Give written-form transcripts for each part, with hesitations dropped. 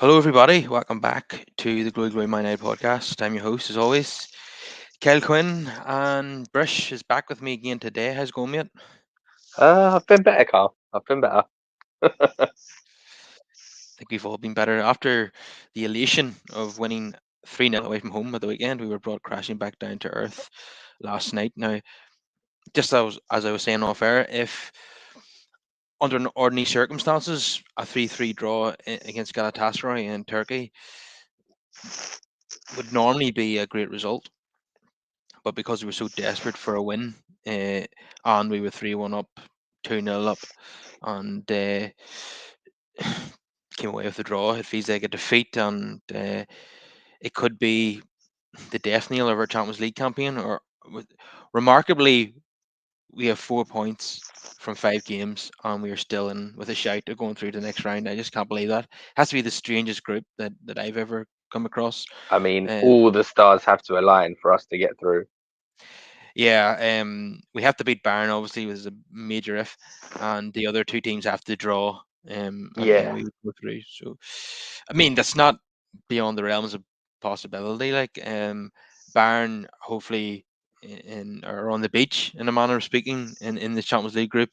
Hello, everybody. Welcome back to the Glory Glory My Night podcast. I'm your host, as always, Kel Quinn, and Brish is back with me again today. How's it going, mate? I've been better, Carl. I've been better. I think we've all been better after the elation of winning 3-0 away from home at the weekend. We were brought crashing back down to earth last night. Now, just as I was saying off air, if under ordinary circumstances, a 3-3 draw against Galatasaray in Turkey would normally be a great result. But because we were so desperate for a win, uh, and we were 3-1 up, 2-0 up, and came away with a draw, it feels like a defeat, and it could be the death knell of our Champions League campaign. Or remarkably, we have 4 points from 5 games, and we are still in with a shout of going through to the next round. I just can't believe that. It has to be the strangest group that I've ever come across. I mean, Uh, all the stars have to align for us to get through. Yeah, we have to beat Bayern, obviously, was a major if, and the other two teams have to draw, and then Yeah. we would go through. So, I mean, that's not beyond the realms of possibility. Like, Bayern, hopefully, are on the beach in a manner of speaking in the Champions League group.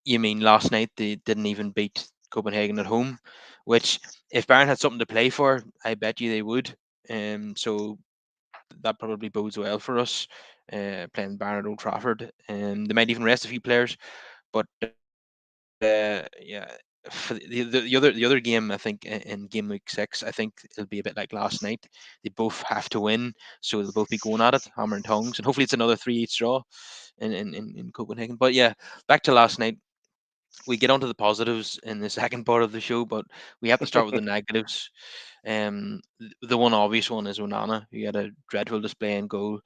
You mean last night they didn't even beat Copenhagen at home, which if Bayern had something to play for, I bet you they would. So that probably bodes well for us playing Bayern at Old Trafford. They might even rest a few players, but yeah, for the other game, I think in game week 6, I think it'll be a bit like last night. They both have to win, so they'll both be going at it, hammer and tongs, and hopefully it's another 3 each draw in Copenhagen. But yeah, back to last night. We get onto the positives in the second part of the show, but we have to start with the negatives. The one obvious one is Onana, who had a dreadful display in goal.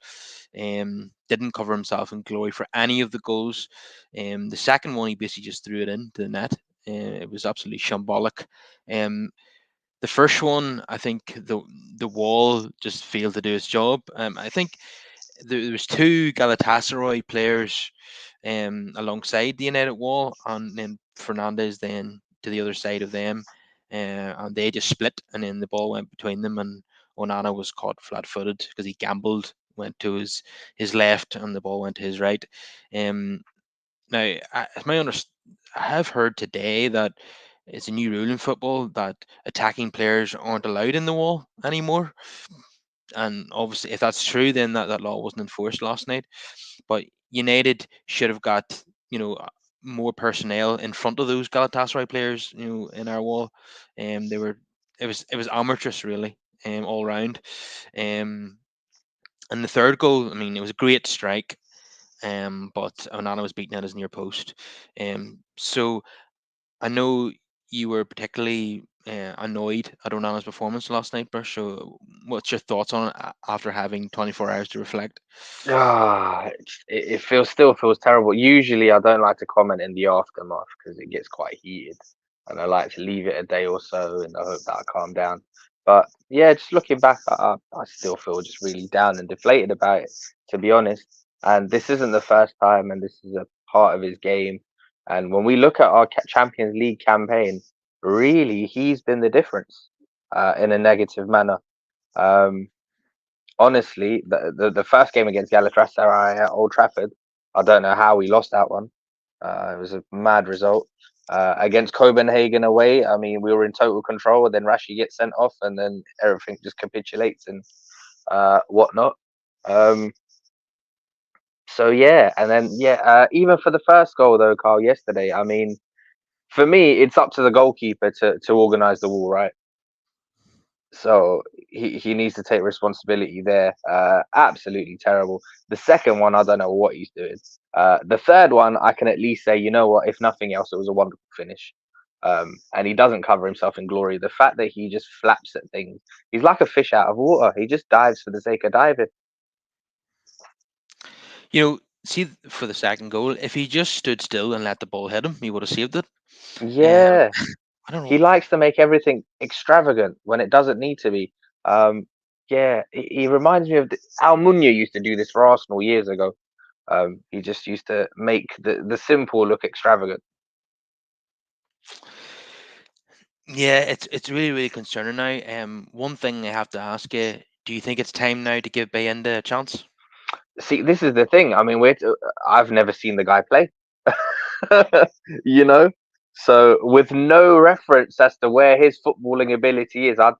Didn't cover himself in glory for any of the goals. The second one, he basically just threw it into the net. It was absolutely shambolic. Um, the first one, I think the wall just failed to do its job. I think there was two Galatasaray players alongside the United wall, and then Fernandez then to the other side of them, and they just split, and then the ball went between them, and Onana was caught flat-footed because he gambled, went to his left, and the ball went to his right. Um, Now, as my I have heard today that it's a new rule in football that attacking players aren't allowed in the wall anymore. And obviously, if that's true, then that law wasn't enforced last night. But United should have got more personnel in front of those Galatasaray players, in our wall. They were it was amateurish really, all round. Um, and the third goal, I mean, it was a great strike. But Onana was beaten at his near post. So I know you were particularly annoyed at Onana's performance last night, Bruce. So what's your thoughts on it after having 24 hours to reflect? It still feels terrible. Usually, I don't like to comment in the aftermath because it gets quite heated, and I like to leave it a day or so in the hope that I calm down. But yeah, just looking back, I still feel just really down and deflated about it, to be honest. And this isn't the first time, and this is a part of his game. And when we look at our Champions League campaign, really, he's been the difference in a negative manner. Um, Honestly, the first game against Galatasaray at Old Trafford, I don't know how we lost that one. It was a mad result. Against Copenhagen away, I mean, we were in total control, and then Rashi gets sent off, and then everything just capitulates and whatnot. Um, so yeah, and then yeah, even for the first goal though, Carl, yesterday, I mean, for me, it's up to the goalkeeper to organise the wall, right? So he needs to take responsibility there. Absolutely terrible. The second one, I don't know what he's doing. The third one, I can at least say, you know what? If nothing else, it was a wonderful finish. And he doesn't cover himself in glory. The fact that he just flaps at things, he's like a fish out of water. He just dives for the sake of diving. See for the second goal, if he just stood still and let the ball hit him, he would have saved it. Um, Yeah, I don't he know. likes to make everything extravagant when it doesn't need to be. Um, yeah, he reminds me of Al Munya used to do this for Arsenal years ago. He just used to make the simple look extravagant. Yeah, it's really really concerning now. One thing I have to ask you: do you think it's time now to give Bayenda a chance? See, this is the thing. I mean, I've never seen the guy play, you know. So with no reference as to where his footballing ability is, I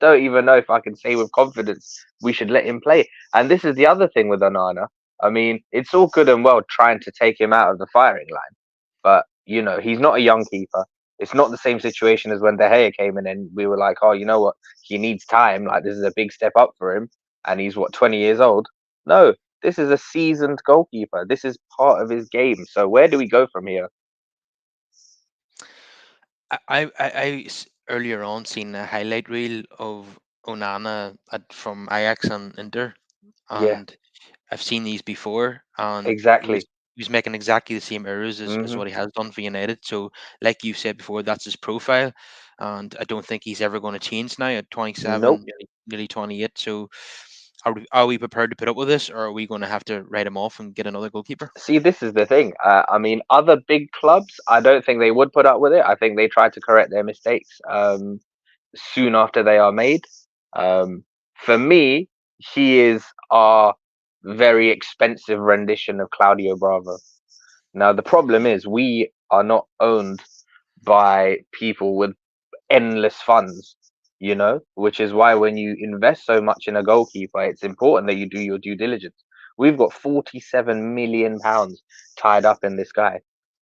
don't even know if I can say with confidence we should let him play. And this is the other thing with Onana. I mean, it's all good and well trying to take him out of the firing line, but he's not a young keeper. It's not the same situation as when De Gea came in and we were like, oh, you know what, he needs time. Like this is a big step up for him, and he's what 20 years old. No, this is a seasoned goalkeeper. This is part of his game. So where do we go from here? Earlier on seen a highlight reel of Onana from Ajax and Inter, Yeah, and I've seen these before, and exactly. he was making exactly the same errors as Hmm. what he has done for United. So, like you said before, that's his profile, and I don't think he's ever going to change now at 27, Nope. nearly 28. So, are we prepared to put up with this, or are we going to have to write him off and get another goalkeeper? See, this is the thing. I mean, other big clubs, I don't think they would put up with it. I think they try to correct their mistakes soon after they are made. Um, for me, he is our very expensive rendition of Claudio Bravo. Now, the problem is we are not owned by people with endless funds, which is why when you invest so much in a goalkeeper, it's important that you do your due diligence. We've got £47 million tied up in this guy.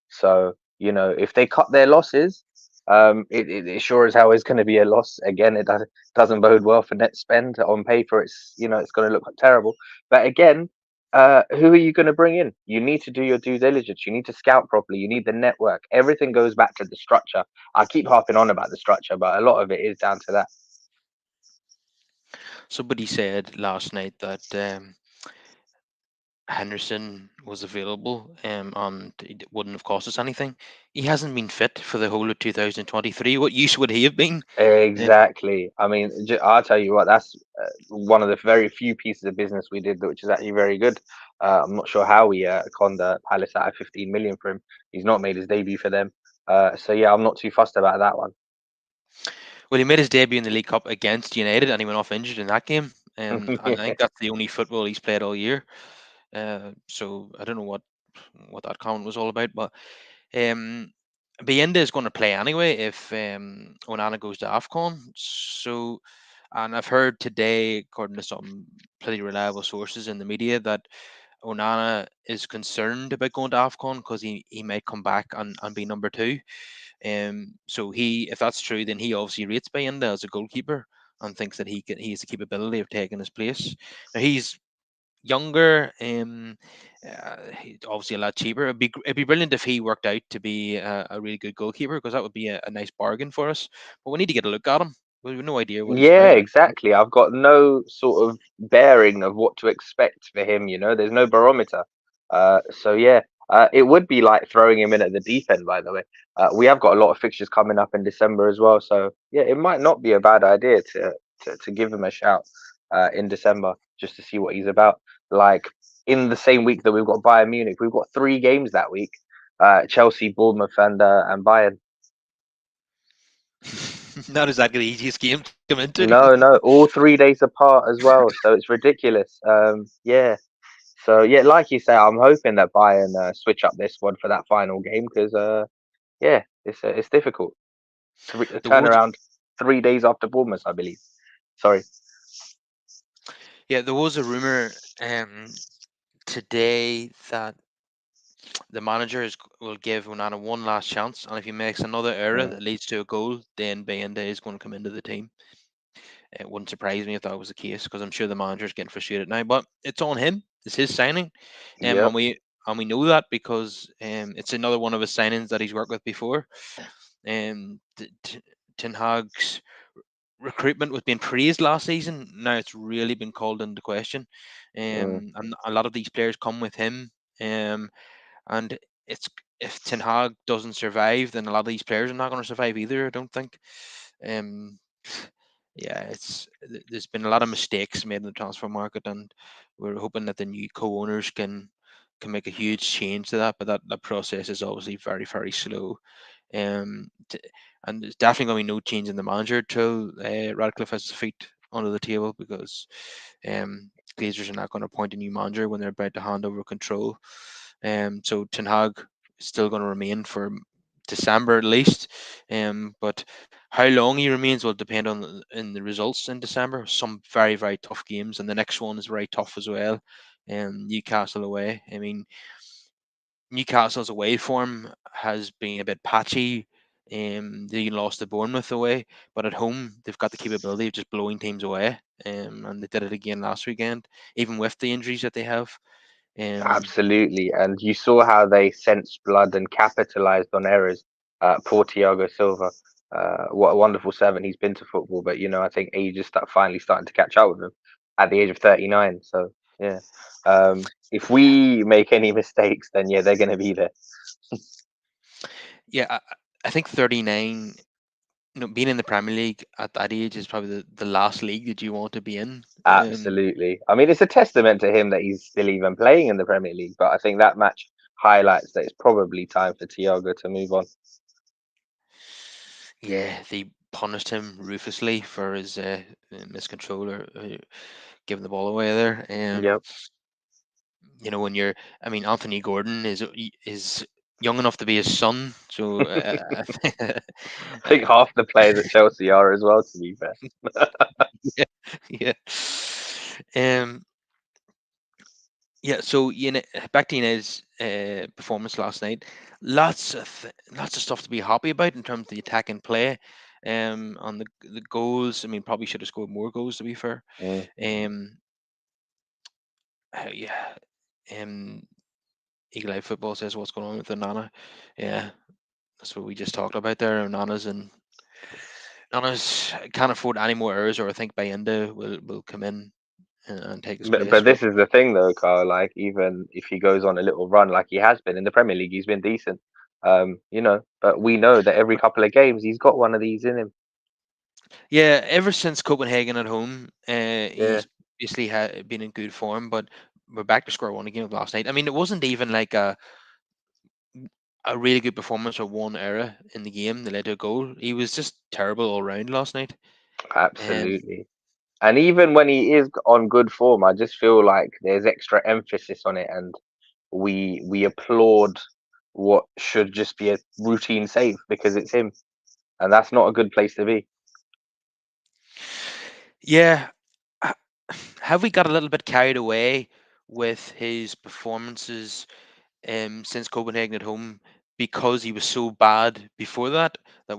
So, if they cut their losses, it sure as hell is going to be a loss. Again, it doesn't bode well for net spend. On paper, it's going to look terrible. But again, who are you going to bring in? You need to do your due diligence. You need to scout properly. You need the network. Everything goes back to the structure. I keep harping on about the structure, but a lot of it is down to that. Somebody said last night that Henderson was available, and it wouldn't have cost us anything. He hasn't been fit for the whole of 2023. What use would he have been? Uh, Exactly. I mean, I'll tell you what, that's one of the very few pieces of business we did, which is actually very good. I'm not sure how we conned Palace out of 15 million for him. He's not made his debut for them. So yeah, I'm not too fussed about that one. well, he made his debut in the League Cup against United, and he went off injured in that game. And I think that's the only football he's played all year. So I don't know what that comment was all about, but um, Bienda is going to play anyway if Onana goes to Afcon. So, and I've heard today, according to some pretty reliable sources in the media, that Onana is concerned about going to Afcon because he might come back and be number two. So if that's true, then he obviously rates Bienda as a goalkeeper and thinks that he has the capability of taking his place. Now he's younger, he's obviously a lot cheaper. It'd be brilliant if he worked out to be a really good goalkeeper because that would be a nice bargain for us. But we need to get a look at him. We have no idea what he's Yeah, about. exactly. I've got no sort of bearing of what to expect for him, there's no barometer. So yeah, it would be like throwing him in at the deep end, by the way. We have got a lot of fixtures coming up in December as well. So yeah, it might not be a bad idea to give him a shout in December just to see what he's about. Like in the same week that we've got Bayern Munich, we've got 3 games that week. Chelsea, Bournemouth, and Bayern. Not exactly the easiest game to come into. No, no, all 3 days apart as well. So it's ridiculous. Yeah. So yeah, like you say, I'm hoping that Bayern switch up this one for that final game because yeah, it's difficult. A there was turnaround 3 days after Bournemouth, I believe. Sorry. there was a rumor today that the manager will give Onana one last chance, and if he makes another error Mm, that leads to a goal, then Bayende is going to come into the team. It wouldn't surprise me if that was the case because I'm sure the manager's getting frustrated now. But it's on him. It's his signing, yep. and we know that because it's another one of his signings that he's worked with before. Ten Hag's recruitment was being praised last season. Now it's really been called into question, Mm. and a lot of these players come with him. And it's if Ten Hag doesn't survive, then a lot of these players are not going to survive either. I don't think. Um, yeah, there's been a lot of mistakes made in the transfer market, and we're hoping that the new co-owners can make a huge change to that. But that process is obviously very very slow. t- and there's definitely going to be no change in the manager till Radcliffe has his feet under the table, because Glazers are not going to appoint a new manager when they're about to hand over control. So Ten Hag is still going to remain for December at least. But how long he remains will depend on in the results in December. Some very, very tough games, and the next one is very tough as well. Newcastle away. I mean, Newcastle's away form has been a bit patchy. They lost to Bournemouth away, but at home they've got the capability of just blowing teams away. And they did it again last weekend, even with the injuries that they have. Um, Absolutely. And you saw how they sensed blood and capitalized on errors. Poor Thiago Silva. What a wonderful seven he's been to football. But, I think age is finally starting to catch up with him at the age of 39. So, yeah. If we make any mistakes, then, yeah, they're going to be there. yeah, I think 39. Being in the Premier League at that age is probably the last league that you want to be in. Absolutely. I mean, it's a testament to him that he's still even playing in the Premier League. But I think that match highlights that it's probably time for Thiago to move on. Yeah, they punished him ruthlessly for his miscontrol, or giving the ball away there. Yep. When I mean, Anthony Gordon is young enough to be his son, so I think half the players at Chelsea are as well, to be fair. yeah, yeah. Um, yeah. So back to United's performance last night. Lots of stuff to be happy about in terms of the attack and play. On the goals, I mean, probably should have scored more goals, to be fair. Mm. Um, yeah. Eagle Eye Football says what's going on with the Nana. Yeah, that's what we just talked about there. Nana's can't afford any more errors, or I think Bayenda will come in and take his But place. But this is the thing, though, Carl. Like, even if he goes on a little run, like he has been in the Premier League, he's been decent. But we know that every couple of games he's got one of these in him. yeah, ever since Copenhagen at home, Yeah, he's basically been in good form. But we're back to square one again with last night. I mean, it wasn't even like a really good performance or one error in the game that led to a goal. He was just terrible all round last night. Um, absolutely. And even when he is on good form, I just feel like there's extra emphasis on it, and we applaud what should just be a routine save because it's him, and that's not a good place to be. yeah, ha- have we got a little bit carried away with his performances since Copenhagen at home, because he was so bad before that, that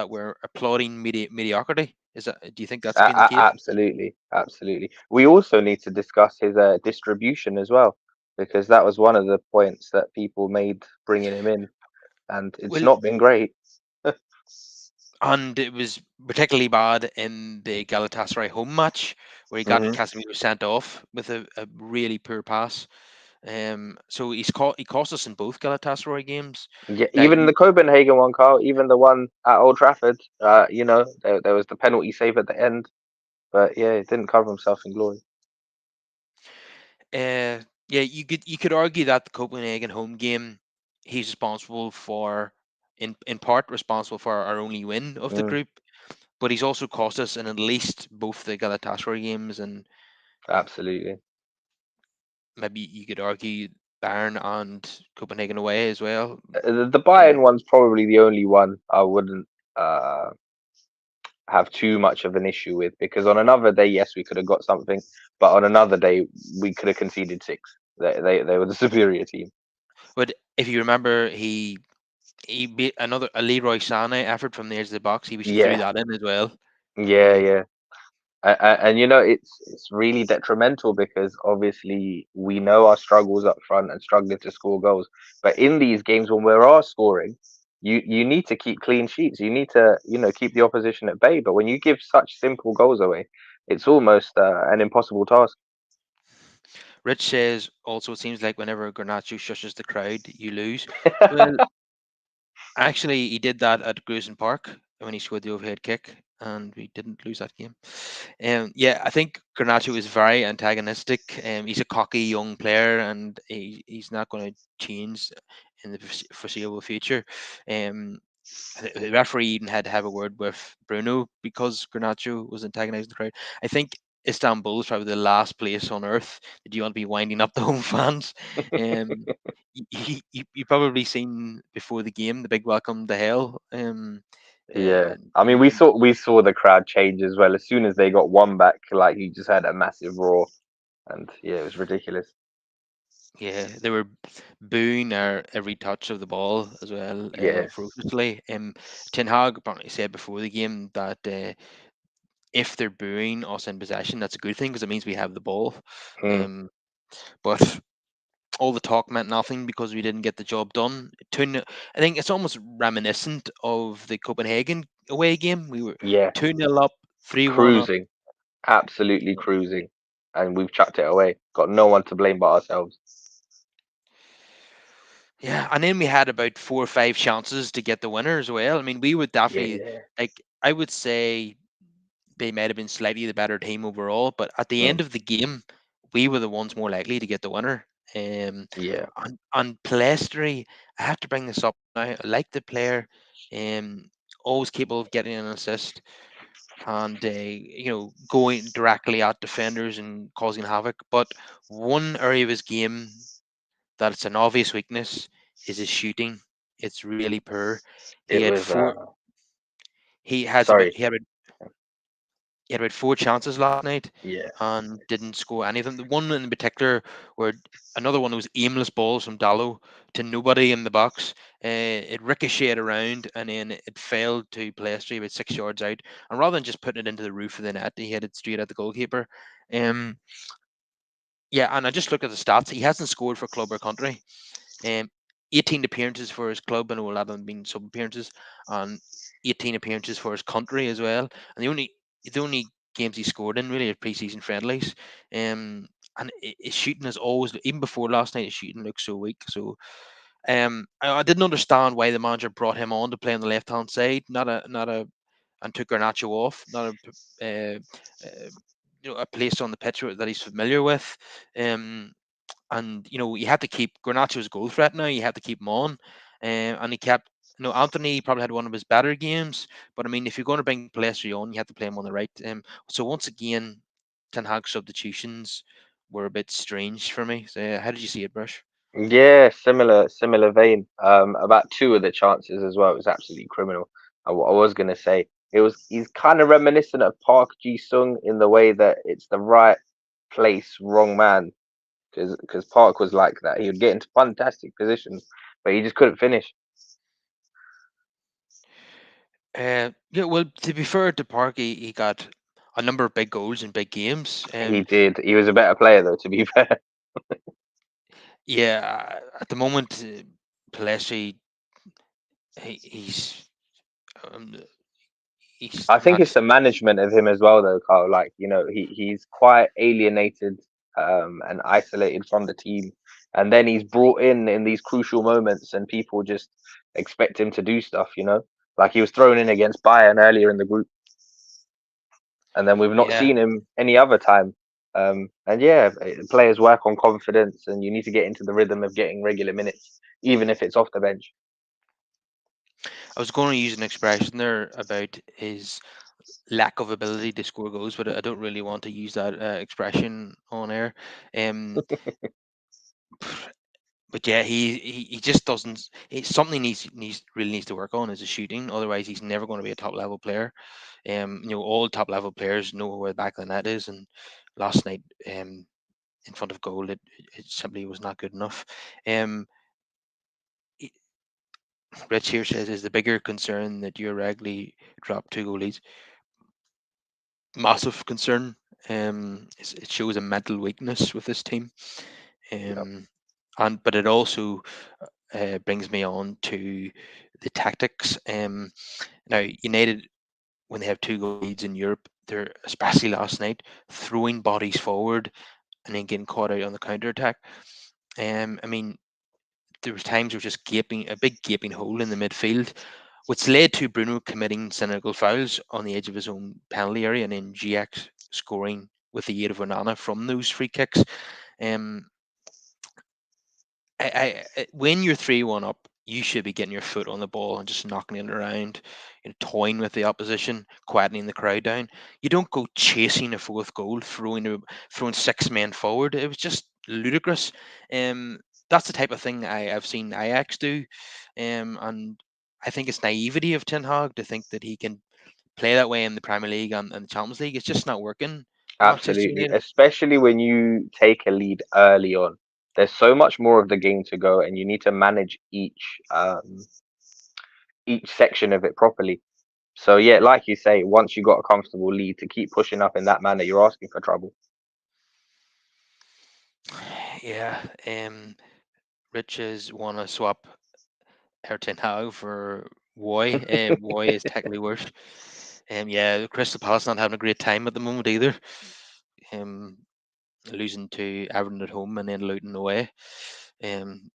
we're applauding mediocrity? Do you think that's been the case? Absolutely, absolutely. We also need to discuss his distribution as well, because that was one of the points that people made bringing him in, and it's Well, not been great. and it was particularly bad in the Galatasaray home match, where he got Hmm. Casemiro sent off with a really poor pass. So he cost us in both Galatasaray games. Yeah, Now, even the Copenhagen one, Carl, even the one at Old Trafford, there was the penalty save at the end, but yeah, he didn't cover himself in glory. yeah, you could argue that the Copenhagen home game, he's responsible for, in part responsible for our only win of the Mm, group, but he's also cost us in at least both the Galatasaray games, and absolutely. maybe you could argue Bayern and Copenhagen away as well. The Uh, Bayern one's probably the only one I wouldn't uh, have too much of an issue with, because on another day, yes, we could have got something, but on another day, we could have conceded six. They were the superior team. but if you remember, he beat a Leroy Sané effort from the edge of the box. He threw Yeah, that in as well. yeah, Uh, yeah. And it's really detrimental because obviously we know our struggles up front and struggling to score goals. But in these games when we are scoring, you need to keep clean sheets. You need to keep the opposition at bay. But when you give such simple goals away, it's almost an impossible task. Rich says also, it seems like whenever Garnacho shushes the crowd, you lose. Well, actually, he did that at Grayson Park when he scored the overhead kick, and we didn't lose that game. Yeah, I think Garnacho is very antagonistic. He's a cocky young player, and he's not going to change in the foreseeable future. Um, The referee even had to have a word with Bruno because Garnacho was antagonising the crowd. I think Istanbul is probably the last place on earth that you want to be winding up the home fans. Um, you probably seen before the game the big welcome to hell. Yeah, I mean, we saw the crowd change as well as soon as they got one back. Like you just had a massive roar, and yeah, it was ridiculous. Yeah, they were booing our every touch of the ball as well, Yeah, ferociously. Ten Hag apparently said before the game that if they're booing us in possession, that's a good thing because it means we have the ball. mm, Um, but all the talk meant nothing because we didn't get the job done. I think it's almost reminiscent of the Copenhagen away game. We were yeah, 2-0 up, 3-1 up. cruising, absolutely cruising, and we've chucked it away. Got no one to blame but ourselves. Yeah, and then we had about 4 or 5 chances to get the winner as well. I mean, we would definitely, Yeah, like, I would say they might have been slightly the better team overall, but at the end mm, of the game, we were the ones more likely to get the winner. yeah, On Palestri, I have to bring this up now. I like the player, um, always capable of getting an assist and going directly at defenders and causing havoc. But one area of his game that it's an obvious weakness is his shooting. It's really poor. He it had was. four. He has about Sorry, he had about 4 chances last night yeah, and didn't score any of them. The one in particular where another one was aimless balls from Dallo to nobody in the box. It ricocheted around and then it failed to Palestri about 6 yards out. And rather than just putting it into the roof of the net, he hit it straight at the goalkeeper. Um, yeah, and I just looked at the stats. He hasn't scored for club or country. Um, 18 appearances for his club, and a lot of them being sub appearances, and 18 appearances for his country as well. And the only games he scored in really are preseason friendlies. And his shooting is always, even before last night, his shooting looked so weak. So I didn't understand why the manager brought him on to play on the left hand side, and took Garnacho off, not a a place on the pitch that he's familiar with. Um, and you had to keep Garnacho's goal threat now. You had to keep him on, and he kept. Anthony probably had one of his better games, but I mean, if you're going to bring Palestri on, you have to play him on the right. So once again, Ten Hag substitutions were a bit strange for me. So, how did you see it, Brush? yeah, similar vein. About two of the chances as well. It was absolutely criminal. I was gonna say he's kind of reminiscent of Park Ji Sung in the way that it's the right place, wrong man. Because Park was like that. He would get into fantastic positions, but he just couldn't finish. Yeah, well, to be fair to Park, he got a number of big goals in big games. He did. He was a better player though, to be fair. Yeah, at the moment, Palestri, he's um, he's I think it's not. the management of him as well, though, Carl. Like, he's quite alienated and isolated from the team, and then he's brought in these crucial moments, and people just expect him to do stuff. Like he was thrown in against Bayern earlier in the group, and then we've not Yeah, seen him any other time. And yeah, players work on confidence, and you need to get into the rhythm of getting regular minutes, even if it's off the bench. I was going to use an expression there about his lack of ability to score goals, but I don't really want to use that expression on air. Um, but yeah, he just doesn't. It's something he needs to work on is his shooting. Otherwise, he's never going to be a top level player. All top level players know where the back of the net is, and last night, in front of goal, it simply was not good enough. Um, he- Rich here says is the bigger concern that you regularly drop 2 goal leads. Massive concern. It shows a mental weakness with this team. Yeah, Um, but it also brings me on to the tactics. Now United, when they have 2 goal leads in Europe, they're especially last night throwing bodies forward and then getting caught out on the counter attack. I mean, there was times there was just a big gaping hole in the midfield, which led to Bruno committing cynical fouls on the edge of his own penalty area, and then GX scoring with the aid of Onana from those free kicks. Um, when you're 3-1 up you should be getting your foot on the ball and just knocking it around, toying with the opposition, quietening the crowd down. You don't go chasing a fourth goal, throwing six men forward. It was just ludicrous. That's the type of thing I've seen Ajax do, and I think it's naivety of Ten Hag to think that he can play that way in the Premier League and the Champions League. It's just not working at Manchester Absolutely, United. especially when you take a lead early on. There's so much more of the game to go, and you need to manage each section of it properly. So yeah, like you say, once you got a comfortable lead, to keep pushing up in that manner, you're asking for trouble. Yeah, Riches want to swap Ten Hag for Roy. Roy is technically worse. Yeah, Crystal Palace not having a great time at the moment either. Um, Losing to Everton at home and then Luton away. And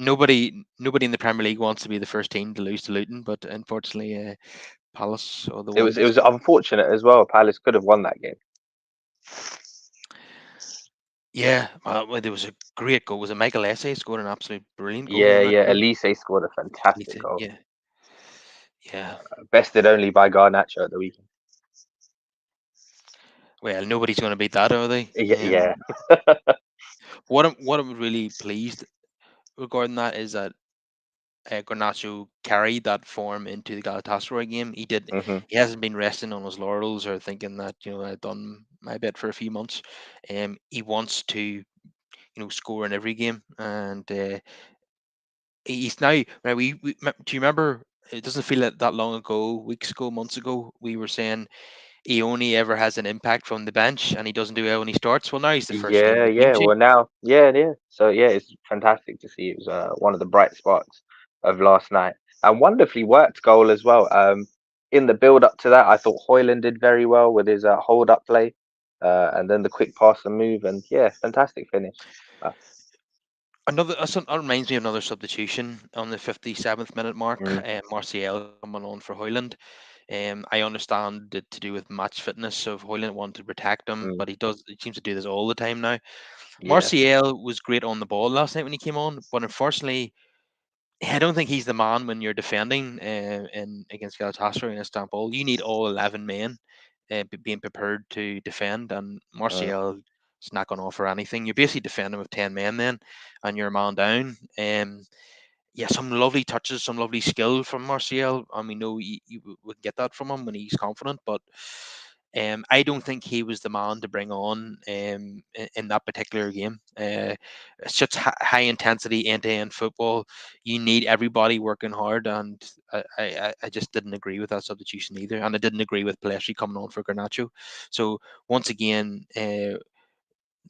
nobody in the Premier League wants to be the first team to lose to Luton, but unfortunately, Palace are the It ones. was unfortunate as well. Palace could have won that game. Yeah, well, there was a great goal. Was it Michael Essay scored an absolute brilliant goal Yeah, in that yeah. game? Elise scored a fantastic goal, Yeah, yeah. bested only by Garnacho at the weekend. Well, nobody's going to beat that, are they? Yeah, yeah. What I'm really pleased regarding that is that Garnacho carried that form into the Galatasaray game. He did. hmm He hasn't been resting on his laurels or thinking that I've done my bit for a few months. He wants to score in every game, and he's now. Now do you remember? It doesn't feel that long ago, weeks ago, months ago, we were saying he only ever has an impact from the bench, and he doesn't do well when he starts. Well, now he's the first name on Yeah, the team yeah. sheet. Well, now, yeah, yeah. So yeah, it's fantastic to see. It was one of the bright spots of last night, and wonderfully worked goal as well. In the build up to that, I thought Hoyland did very well with his hold up play, and then the quick pass and move, and yeah, fantastic finish. Uh, That reminds me of another substitution on the 57th minute mark. mm, Martial coming on for Hoyland. I understand it to do with match fitness of Hoyland wanting to protect him, mm, but he seems to do this all the time now. yeah. Martial was great on the ball last night when he came on, but unfortunately, I don't think he's the man when you're defending in against Galatasaray in Istanbul. You need all 11 men being prepared to defend, and Mm. Martial is not going to offer anything. You're basically defending with 10 men then, and you're a man down. Yeah, some lovely touches, some lovely skill from Martial, and we know you would get that from him when he's confident. But I don't think he was the man to bring on in that particular game. It's such high intensity end to end football. You need everybody working hard, and I just didn't agree with that substitution either, and I didn't agree with Pelestri coming on for Garnacho. So once again,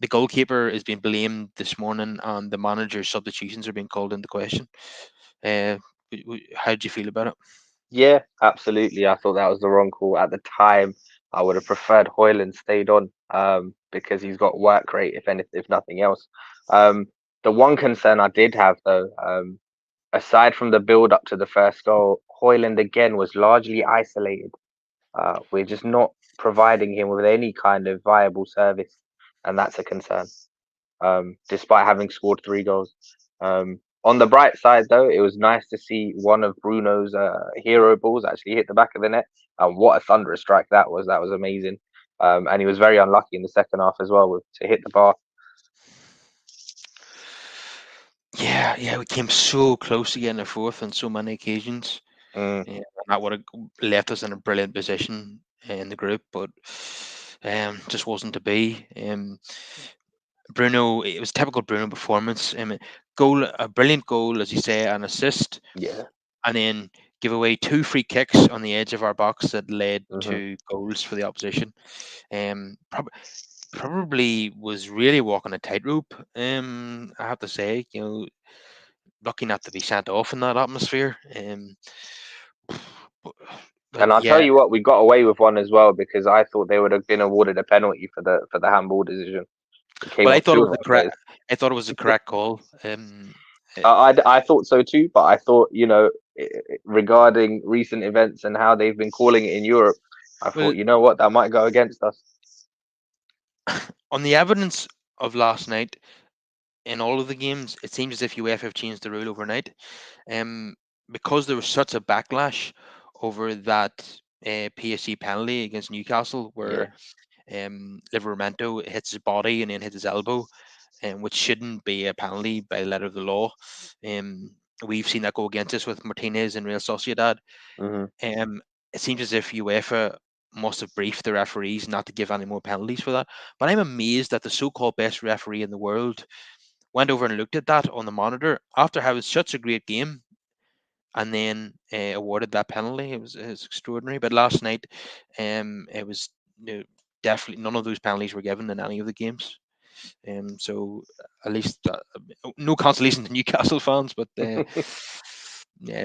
the goalkeeper is being blamed this morning, and the manager's substitutions are being called into question. Uh, how did you feel about it? Yeah, absolutely. I thought that was the wrong call at the time. I would have preferred Hoyland stayed on, because he's got work rate, if nothing else. Um, the one concern I did have though, aside from the build up to the first goal, Hoyland again was largely isolated. We're just not providing him with any kind of viable service, and that's a concern, despite having scored 3 goals. On the bright side, though, it was nice to see one of Bruno's hero balls actually hit the back of the net. And what a thunderous strike that was! That was amazing. And he was very unlucky in the second half as well to hit the bar. Yeah, yeah, we came so close to getting a fourth on so many occasions. Mm, And that would have left us in a brilliant position in the group, but just wasn't to be. Bruno, it was typical Bruno performance. A brilliant goal, as you say, an assist, yeah. and then give away two free kicks on the edge of our box that led hmm to goals for the opposition. Um, prob- Probably was really walking a tightrope. I have to say, lucky not to be sent off in that atmosphere. But, but And I'll tell yeah, you what, we got away with one as well because I thought they would have been awarded a penalty for the handball decision. It came well, I off thought it two of was the our correct. players. I thought it was the correct call. Uh, I thought so too, but I thought, regarding recent events and how they've been calling it in Europe, I well, thought, you know what, that might go against us. on the evidence of last night, in all of the games, it seems as if UEFA have changed the rule overnight. Um, because there was such a backlash over that PSG penalty against Newcastle, where Yeah. Livermento hits his body and then hits his elbow, which shouldn't be a penalty by the letter of the law. Um, we've seen that go against us with Martinez and Real Sociedad. Hmm. Um, it seems as if UEFA must have briefed the referees not to give any more penalties for that. But I'm amazed that the so-called best referee in the world went over and looked at that on the monitor after having such a great game and then awarded that penalty. It was extraordinary. But last night, it was definitely none of those penalties were given in any of the games. So at least no consolation to Newcastle fans, but yeah,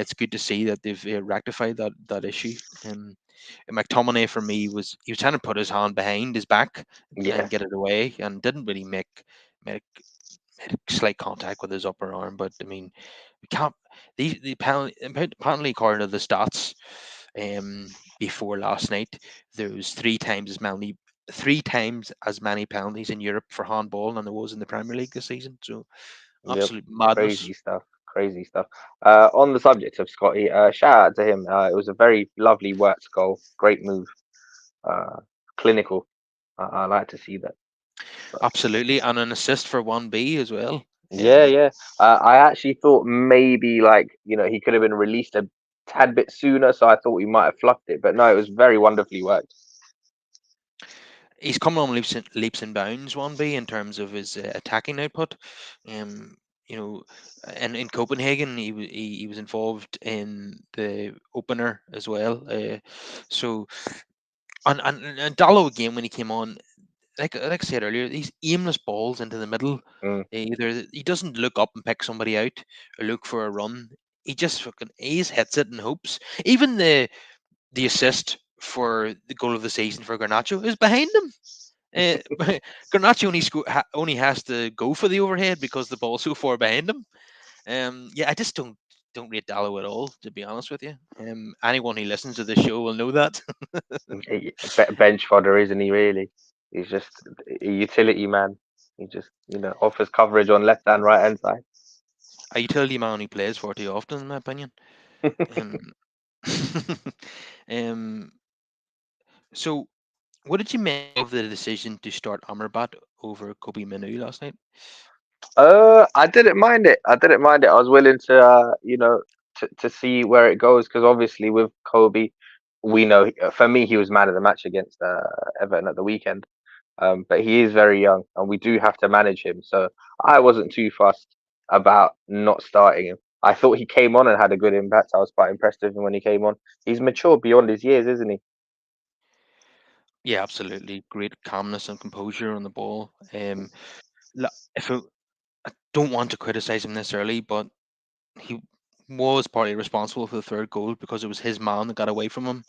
it's good to see that they've rectified that issue. McTominay for me was he was trying to put his hand behind his back Yeah. and get it away, and didn't really make slight contact with his upper arm. But I mean, we can't. The penalty, apparently according to the stats, before last night, there was three times as many penalties in Europe for handball than there was in the Premier League this season. So Yep. absolute madness. Crazy stuff. Crazy stuff. On the subject of Scotty, shout out to him. It was a very lovely worked goal. Great move. Uh, Clinical. I like to see that. But Absolutely, and an assist for 1B as well. yeah, yeah. I actually thought maybe he could have been released a tad bit sooner, so I thought we might have fluffed it. But no, it was very wonderfully worked. He's coming on leaps and bounds 1B in terms of his attacking output. Um, you know, and in Copenhagen, he was involved in the opener as well. So and Dallo again when he came on, like I said earlier, these aimless balls into the middle. Mm, Either he doesn't look up and pick somebody out or look for a run. He just fucking ace hits it and hopes. Even the assist for the goal of the season for Garnacho is behind him. Garnacho only has to go for the overhead because the ball's so far behind him. Yeah, I just don't rate Dallo at all, to be honest with you. Anyone who listens to the show will know that. bench fodder, isn't he? Really, he's just a utility man. He just offers coverage on left and right hand side. A utility man only plays far too often, in my opinion. Um, um, so, what did you make of the decision to start Amrabat over Kobe Minu last night? I didn't mind it. I didn't mind it. I was willing to, to see where it goes because obviously with Kobe, we know for me he was man of the match against Everton at the weekend. But he is very young, and we do have to manage him. So I wasn't too fussed about not starting him. I thought he came on and had a good impact. I was quite impressed with him when he came on. He's mature beyond his years, isn't he? Yeah, absolutely. Great calmness and composure on the ball. If I don't want to criticize him this early, but he was partly responsible for the third goal because it was his man that got away from him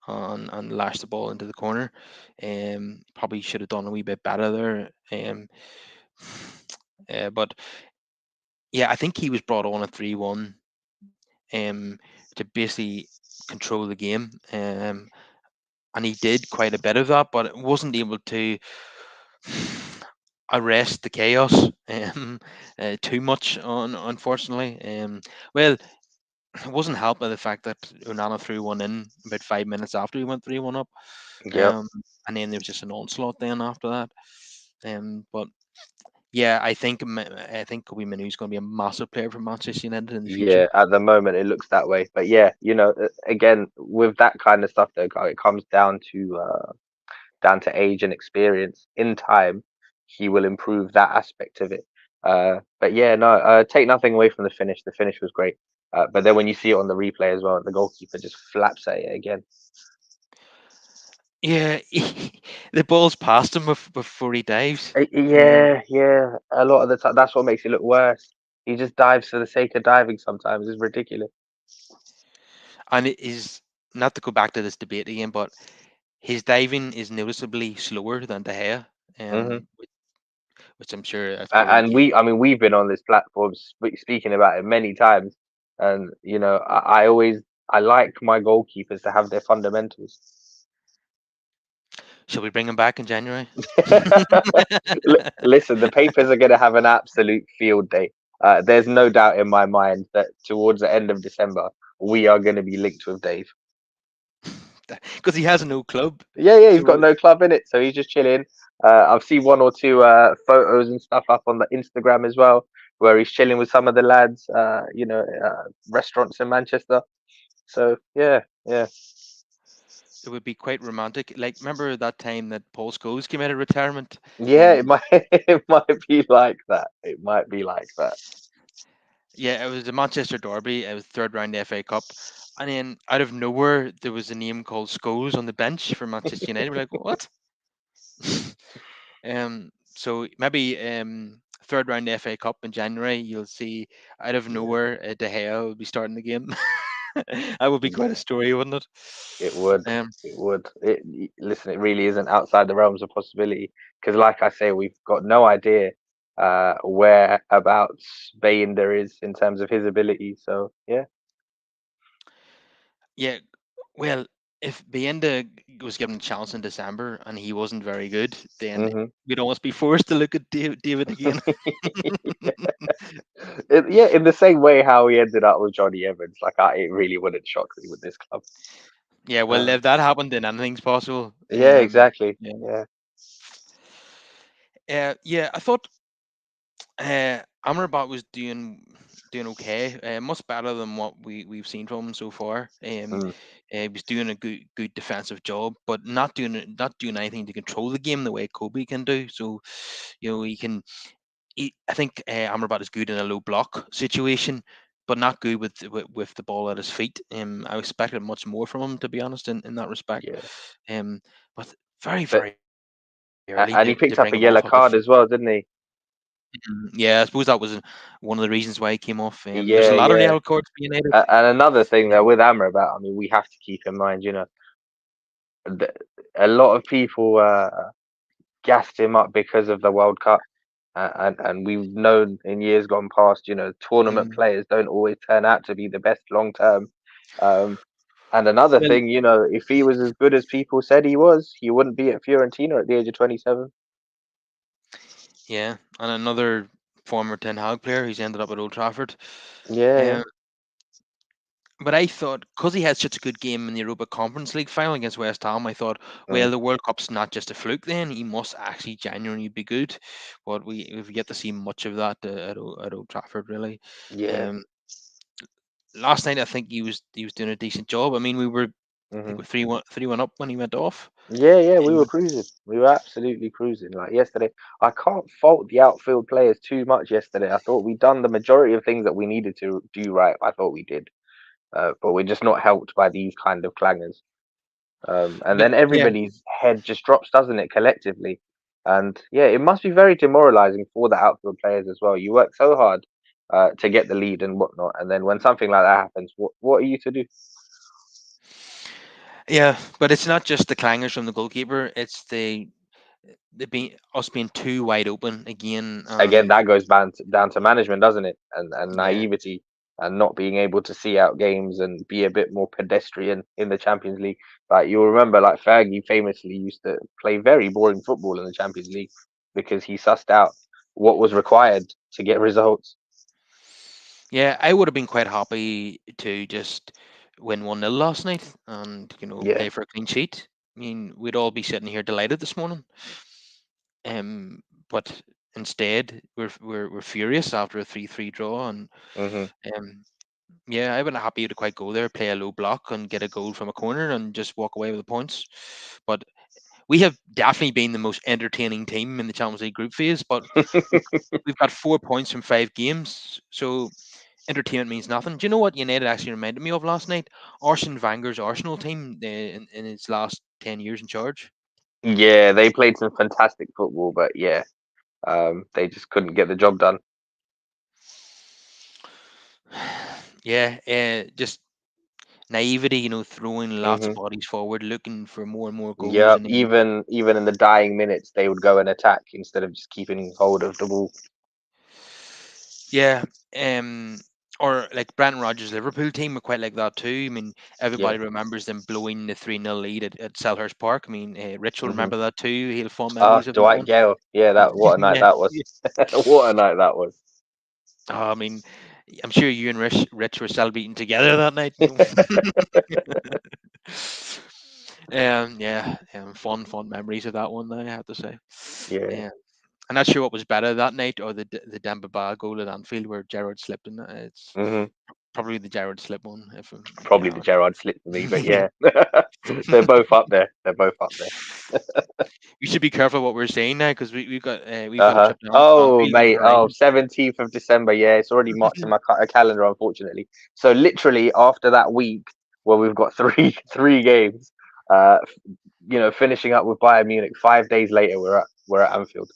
and lashed the ball into the corner. Probably should have done a wee bit better there. But yeah, I think he was brought on at 3-1 um, to basically control the game. And he did quite a bit of that, but wasn't able to arrest the chaos too much, unfortunately. Well, it wasn't helped by the fact that Onana threw one in about 5 minutes after he went 3-1 up. Yep. Um, and then there was just an onslaught then after that. But yeah, I think Kobe Minu is going to be a massive player for Manchester United in the Yeah, future. at the moment it looks that way. But yeah, again with that kind of stuff, though, it comes down to age and experience. In time, he will improve that aspect of it. But yeah, no, take nothing away from the finish. The finish was great. But then when you see it on the replay as well, the goalkeeper just flaps at it again. Yeah, the ball's past him before he dives. Yeah, yeah. A lot of the time, that's what makes it look worse. He just dives for the sake of diving. Sometimes it's ridiculous. And it is not to go back to this debate again, but his diving is noticeably slower than De Gea, Hmm. which I'm sure that's probably And I mean, we've been on this platform speaking about it many times, and I like my goalkeepers to have their fundamentals. Shall we bring him back in January? Listen, the papers are going to have an absolute field day. There's no doubt in my mind that towards the end of December, we are going to be linked with Dave. Because he has no club. Yeah, he's got So no club in it, so he's just chilling. I've seen one or two photos and stuff up on the Instagram as well, where he's chilling with some of the lads, restaurants in Manchester. So yeah. it would be quite romantic. Like, remember that time that Paul Scholes came out of retirement? Yeah, it Um, might it might be like that. It might be like that. yeah, it was the Manchester Derby. It was third round FA Cup, and then out of nowhere there was a name called Scholes on the bench for Manchester United. We're like, what? So maybe third round FA Cup in January, you'll see out of Yeah, nowhere De Gea will be starting the game. That would be quite a yeah, story, wouldn't it? it would. Um, It would. Listen, it really isn't outside the realms of possibility because, like I say, we've got no idea whereabouts Baynder is in terms of his ability. So yeah. yeah, well, if Bienda was given a chance in December and he wasn't very good, then Hmm. we'd almost be forced to look at David again. Yeah, in the same way how he ended up with Johnny Evans, like it really wouldn't shock me with this club. Yeah, well, Uh, if that happened, then anything's possible. yeah, exactly. Yeah, Yeah. yeah. I thought Amrabat was doing okay, much better than what we've seen from him so far. Mm, He was doing a good defensive job, but not doing anything to control the game the way Kobe can do. So, he can. I think Amrabat is good in a low block situation, but not good with the ball at his feet. I expected much more from him, to be honest, in that respect. yeah. Um, but very But very early and he to picked up bring a him off yellow after card as well, didn't he? Yeah, I suppose that was one of the reasons why he came off. There's a Yeah, lot of yeah. yellow cards for United. And another thing though Um, with Amrabat, I mean, we have to keep in mind, th- a lot of people gassed him up because of the World Cup, and we've known in years gone past, tournament mm, players don't always turn out to be the best long term. Um, and another well, thing, if he was as good as people said he was, he wouldn't be at Fiorentina at the age of 27. yeah, and another former Ten Hag player who's ended up at Old Trafford. Yeah, yeah. Um, but I thought because he had such a good game in the Europa Conference League final against West Ham, I thought, Mm, well, the World Cup's not just a fluke. Then he must actually genuinely be good. But we've yet to see much of that at Old Trafford, really. yeah. Um, Last night I think he was doing a decent job. I mean, I think Hmm. we're 3-1 up when he went off. Yeah, we were Um, cruising. We were absolutely cruising. Like yesterday, I can't fault the outfield players too much yesterday. I thought we'd done the majority of things that we needed to do right. I thought we did. But we're just not helped by these kind of clangers. And but then yeah, everybody's head just drops, doesn't it, collectively? And yeah, it must be very demoralizing for the outfield players as well. You work so hard to get the lead and whatnot, and then when something like that happens, what are you to do? yeah, but it's not just the clangers from the goalkeeper. It's the being us being too wide open again, Again, and that goes down to management, doesn't it? And yeah, naivety and not being able to see out games and be a bit more pedestrian in the Champions League. Like you'll remember, like Fergie famously used to play very boring football in the Champions League because he sussed out what was required to get results. yeah, I would have been quite happy to just win 1-0 last night and Yeah. play for a clean sheet. I mean, we'd all be sitting here delighted this morning. But instead, we're furious after a 3-3 draw, and Hmm. um, yeah, I would have happy to quite go there, play a low block, and get a goal from a corner, and just walk away with the points. But we have definitely been the most entertaining team in the Champions League group phase. But we've we've got 4 points from 5 games, so entertainment means nothing. Do you know what United actually reminded me of last night? Arsene Wenger's Arsenal team in his last 10 years in charge. Yeah, they played some fantastic football, but yeah, they just couldn't get the job done. Yeah, just naivety, throwing lots of Hmm. bodies forward, looking for more and more goals, Yeah, and then even in the dying minutes, they would go and attack instead of just keeping hold of the ball. yeah, um, or like Brendan Rodgers' Liverpool team were quite like that too. I mean, Yeah. everybody remembers them blowing the 3-0 lead at Selhurst Park. I mean, Rich will Hmm. remember that too. He'll have fond Ah, memories of that Dwight one. Gale. Yeah, that what a night Yeah. that was. What a night that was. I mean, I'm sure you and Rich were celebrating together that night. Yeah, fond memories of that one. I have to say. Yeah. Yeah, I'm not sure what was better that night or the Demba Ba goal at Anfield where Gerrard slipped in. It's Hmm. probably the Gerrard slip one, if I'm being Probably the honest. Gerrard slip for me, but yeah, they're both up there. They're both up there. We should be careful what we're saying now because we've got a Uh-huh. trip to Oh, Anfield on the mate. Oh, horizon. 17th of December. Yeah, it's already marked in my calendar, unfortunately. So literally after that week where we've got three games, finishing up with Bayern Munich, 5 days later we're at Anfield.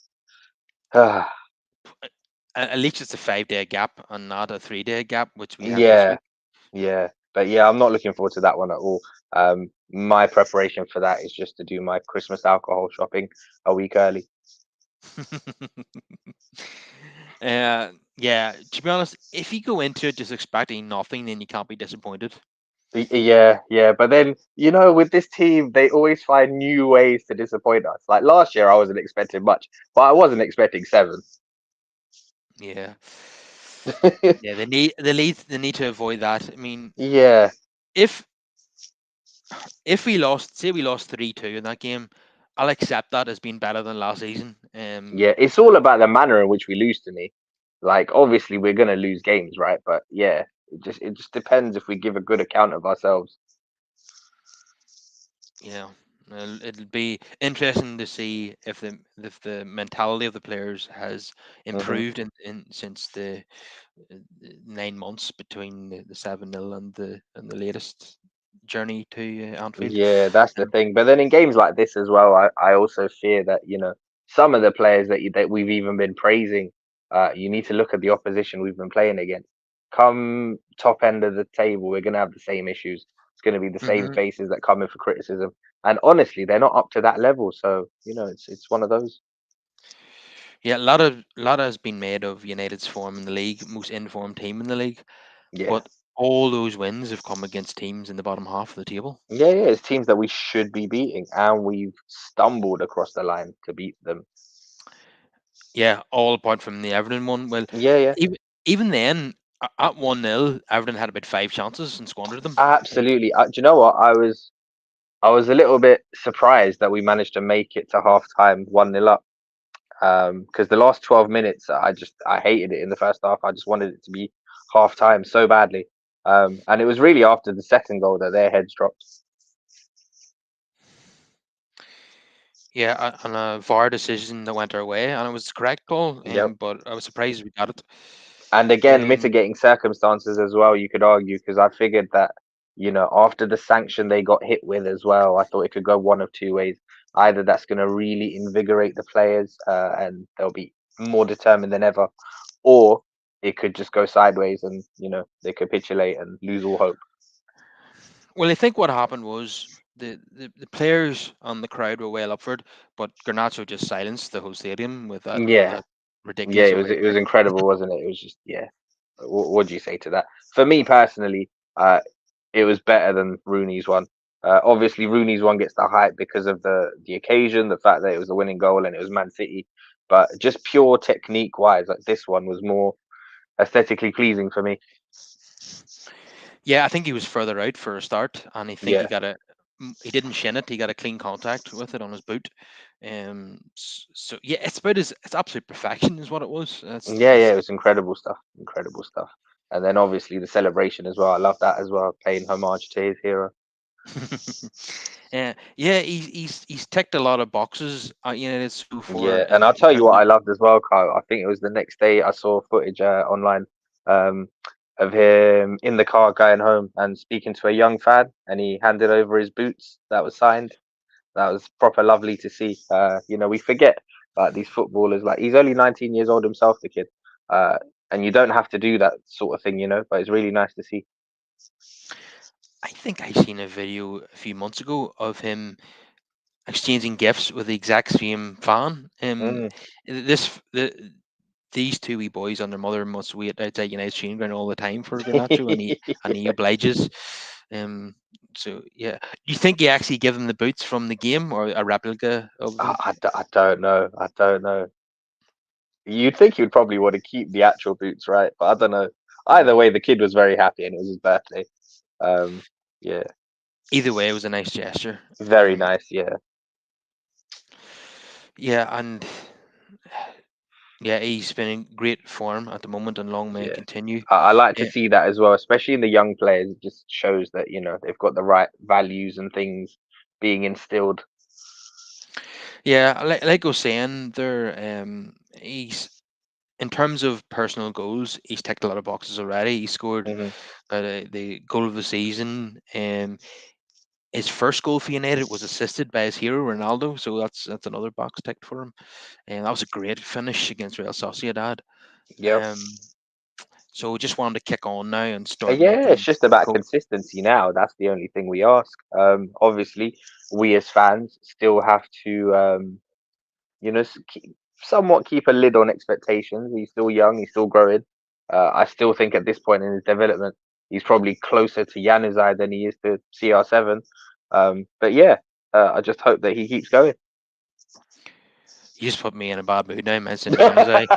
At least it's a 5 day gap and not a 3 day gap, which we had this Yeah, week. yeah. But yeah, I'm not looking forward to that one at all. My preparation for that is just to do my Christmas alcohol shopping a week early. Yeah, to be honest, if you go into it just expecting nothing, then you can't be disappointed. Yeah, yeah, but then with this team, they always find new ways to disappoint us. Like last year, I wasn't expecting much, but I wasn't expecting seven. Yeah, yeah, they need to avoid that. I mean, Yeah, if we lost, say we lost 3-2 in that game, I'll accept that as being better than last season. yeah, it's all about the manner in which we lose to me. Like, obviously, we're gonna lose games, right? But yeah, it just depends if we give a good account of ourselves. Yeah, it'll be interesting to see if the mentality of the players has Hmm. improved in since the 9 months between the 7-0 and the latest journey to Anfield. Yeah, that's the Um, thing. But then in games like this as well, I also fear that some of the players that we've even been praising, you need to look at the opposition we've been playing against. Come top end of the table, we're going to have the same issues. It's going to be the same mhm. faces that come in for criticism, and honestly, they're not up to that level. So it's one of those. Yeah, a lot has been made of United's form in the league, most informed team in the league, Yeah, but all those wins have come against teams in the bottom half of the table. yeah, yeah. It's teams that we should be beating, and we've stumbled across the line to beat them. Yeah, all apart from the Everton one. Well, Yeah, yeah. even then, at 1-0, Everton had about 5 chances and squandered them. Absolutely. Do you know what? I was a little bit surprised that we managed to make it to half time 1-0 up. Because the last 12 minutes, I hated it in the first half. I just wanted it to be half time so badly. And it was really after the second goal that their heads dropped. Yeah, and a VAR decision that went our way, and it was the correct call. Yep. But I was surprised we got it. And again, Um, mitigating circumstances as well, you could argue, because I figured that, after the sanction they got hit with as well, I thought it could go one of two ways. Either that's going to really invigorate the players, and they'll be more determined than ever, or it could just go sideways and, they capitulate and lose all hope. well, I think what happened was the players and the crowd were well up for it, but Garnacho just silenced the whole stadium with Yeah. that Yeah, ridiculous it was away it was kick. incredible, wasn't it? It was just, yeah. What do you say to that? For me personally, it was better than Rooney's one. Obviously, Rooney's one gets the hype because of the occasion, the fact that it was the winning goal and it was Man City. But just pure technique wise, like this one was more aesthetically pleasing for me. Yeah, I think he was further out for a start, and I think Yeah, he didn't shin it. He got a clean contact with it on his boot. So yeah, it's absolute perfection is what it was. yeah, yeah. That's It was incredible stuff, incredible stuff. And then obviously the celebration as well. I love that as well, paying homage to his hero. yeah, he's ticked a lot of boxes at United so far Yeah, and I'll in tell you terms what of I loved as well, Kyle. I think it was the next day I saw footage online, um, of him in the car going home and speaking to a young fan, and he handed over his boots that was signed. That was proper lovely to see. We forget these footballers. Like he's only 19 years old himself, the kid, uh, and you don't have to do that sort of thing, But it's really nice to see. I think I seen a video a few months ago of him exchanging gifts with the exact same fan. Mm, This the these two wee boys and their mother must wait outside United training ground all the time for Garnacho, and he obliges. Um, so yeah, do you think he actually give them the boots from the game or a replica of them? I don't know. I don't know. You'd think you'd probably want to keep the actual boots, right? But I don't know. Either Mm. way, the kid was very happy, and it was his birthday. Um, yeah, Either way, it was a nice gesture. very nice. Yeah, Yeah, and yeah, he's been in great form at the moment, and long may it yeah. continue. I like to Yeah, see that as well, especially in the young players. It just shows that they've got the right values and things being instilled. yeah, like I was saying, there, he's in terms of personal goals, he's ticked a lot of boxes already. He scored Hmm. the goal of the season. His first goal for United was assisted by his hero Ronaldo, so that's another box ticked for him. And that was a great finish against Real Sociedad. Yep. Um, so just wanted to kick on now and start Yeah, it's making just about go. consistency now. That's the only thing we ask. Obviously, we as fans still have to, somewhat keep a lid on expectations. He's still young, he's still growing. I still think at this point in his development, he's probably closer to Januzaj than he is to CR7. But yeah, I just hope that he keeps going. You just put me in a bad mood now, mentioning Januzaj.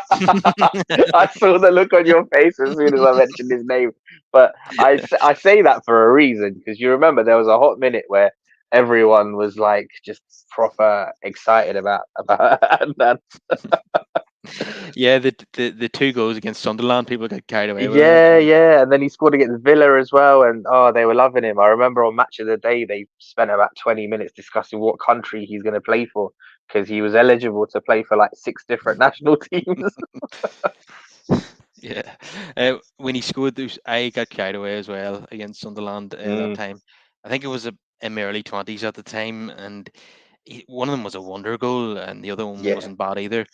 I saw the look on your face as soon as I mentioned his name. But I say that for a reason because you remember there was a hot minute where everyone was like just proper excited about that. Yeah, the two goals against Sunderland, people got carried away with it. Yeah, yeah, and then he scored against Villa as well, and they were loving him. I remember on Match of the Day they spent about 20 minutes discussing what country he's going to play for because he was eligible to play for like six different national teams. Yeah, when he scored those, I got carried away as well against Sunderland that Mm, time. I think it was in my early 20s at the time, and one of them was a wonder goal, and the other one yeah. wasn't bad either.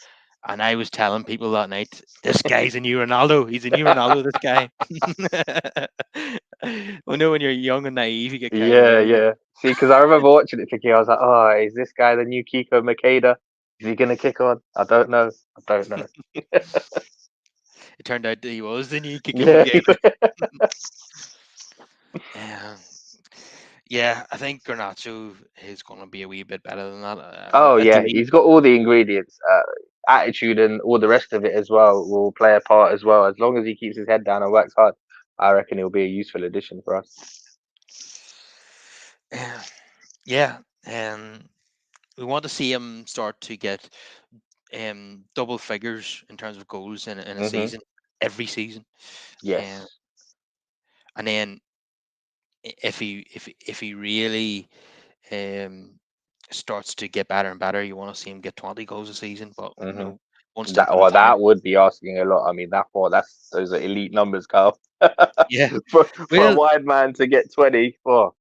And I was telling people that night, "This guy's a new Ronaldo. He's a new Ronaldo. This guy." Well, no, when you're young and naive, you get carried Yeah, away with it. yeah. See, because I remember watching it thinking, I was like, oh, is this guy the new Kiko Makeda? Is he gonna kick on? I don't know. I don't know. It turned out that he was the new Kiko Yeah. McGregor. Um, yeah, I think Garnacho is going to be a wee bit better than that. Oh At yeah, least, he's got all the ingredients. Attitude and all the rest of it as well will play a part as well. As long as he keeps his head down and works hard, I reckon he'll be a useful addition for us. uh, yeah, we want to see him start to get double figures in terms of goals in a Hmm. season, every season. Um, Yes. and then if he really um, starts to get better and better, you want to see him get 20 goals a season. But Hmm. one That step at a well, time. that would be asking a lot. I mean, that's those are elite numbers, Carl. Yeah. For a Well, wide man to get 20, oh,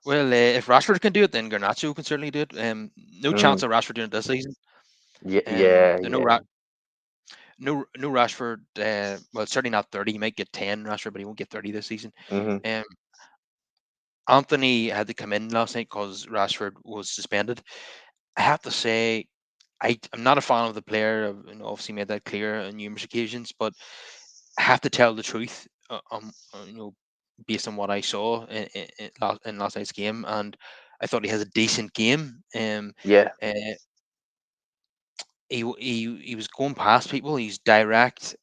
if Rashford can do it, then Garnacho can certainly do it. No chance mm, of Rashford doing it this season. yeah, yeah, There's yeah. no Rashford. Well, certainly not 30. He might get 10 Rashford, but he won't get 30 this season. Hmm. Um, Anthony had to come in last night because Rashford was suspended. I have to say, I'm not a fan of the player. I've obviously made that clear on numerous occasions, but I have to tell the truth. Based on what I saw in last night's game, and I thought he has a decent game. Yeah. Uh, he was going past people. He's direct.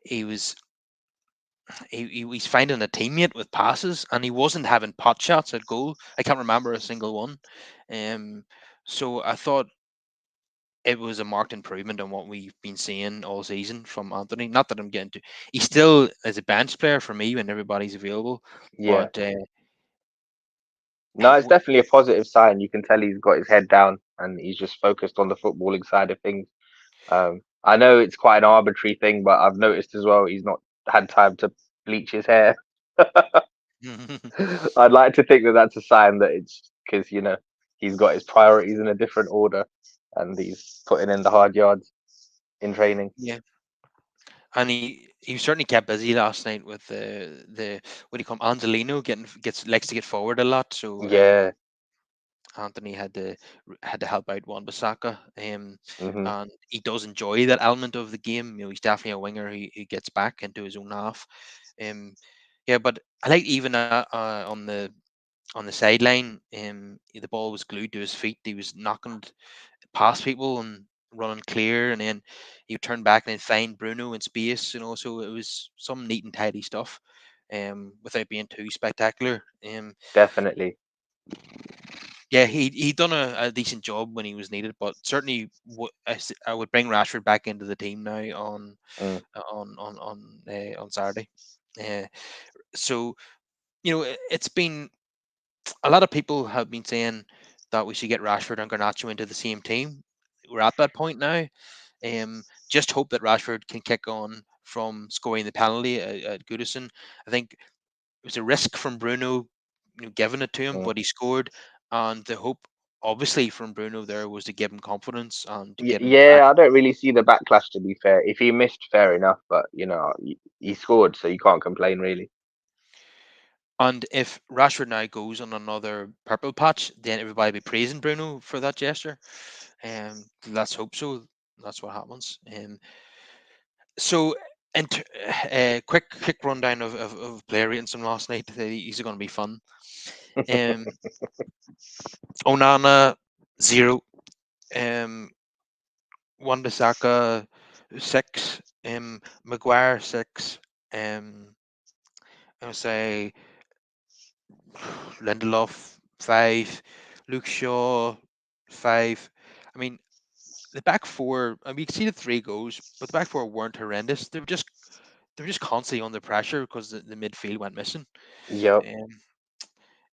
He was he's finding a teammate with passes, and he wasn't having pot shots at goal. I can't remember a single one. Um, so I thought it was a marked improvement on what we've been seeing all season from Anthony. Not that I'm getting to, he still is a bench player for me when everybody's available, Yeah. but No, it's w- definitely a positive sign. You can tell he's got his head down and he's just focused on the footballing side of things. I know it's quite an arbitrary thing, but I've noticed as well he's not had time to bleach his hair. I'd like to think that that's a sign that it's because he's got his priorities in a different order and he's putting in the hard yards in training. yeah, and he certainly kept busy last night with the what do you call him, Angelino gets likes to get forward a lot. So Yeah. Anthony had to help out Wan-Bissaka, Hmm. and he does enjoy that element of the game. He's definitely a winger who gets back into his own half. Um, yeah, but I like even on the sideline, the ball was glued to his feet. He was knocking it past people and running clear, and then he would turn back and then find Bruno in space. So it was some neat and tidy stuff, without being too spectacular. Definitely. Yeah, he done a decent job when he was needed, but certainly I would bring Rashford back into the team now Mm. on Saturday. Uh, so it's been a lot of people have been saying that we should get Rashford and Garnacho into the same team. We're at that point now. Just hope that Rashford can kick on from scoring the penalty at Goodison. I think it was a risk from Bruno, giving it to him, Mm. but he scored. And the hope, obviously, from Bruno there was to give him confidence and to get him back. Yeah, I don't really see the backlash, to be fair. If he missed, fair enough, but he scored, so you can't complain really. And if Rashford now goes on another purple patch, then everybody will be praising Bruno for that gesture. Let's hope so. That's what happens. So, and quick rundown of player ratings from last night. These are going to be fun. Um, Onana 0. Um, Wan-Bissaka 6. Maguire 6. Um, I would say Lindelof 5. Luke Shaw 5. I mean, the back four. I mean, we conceded 3 goals, but the back four weren't horrendous. They were just constantly under pressure because the midfield went missing. Yep. Um,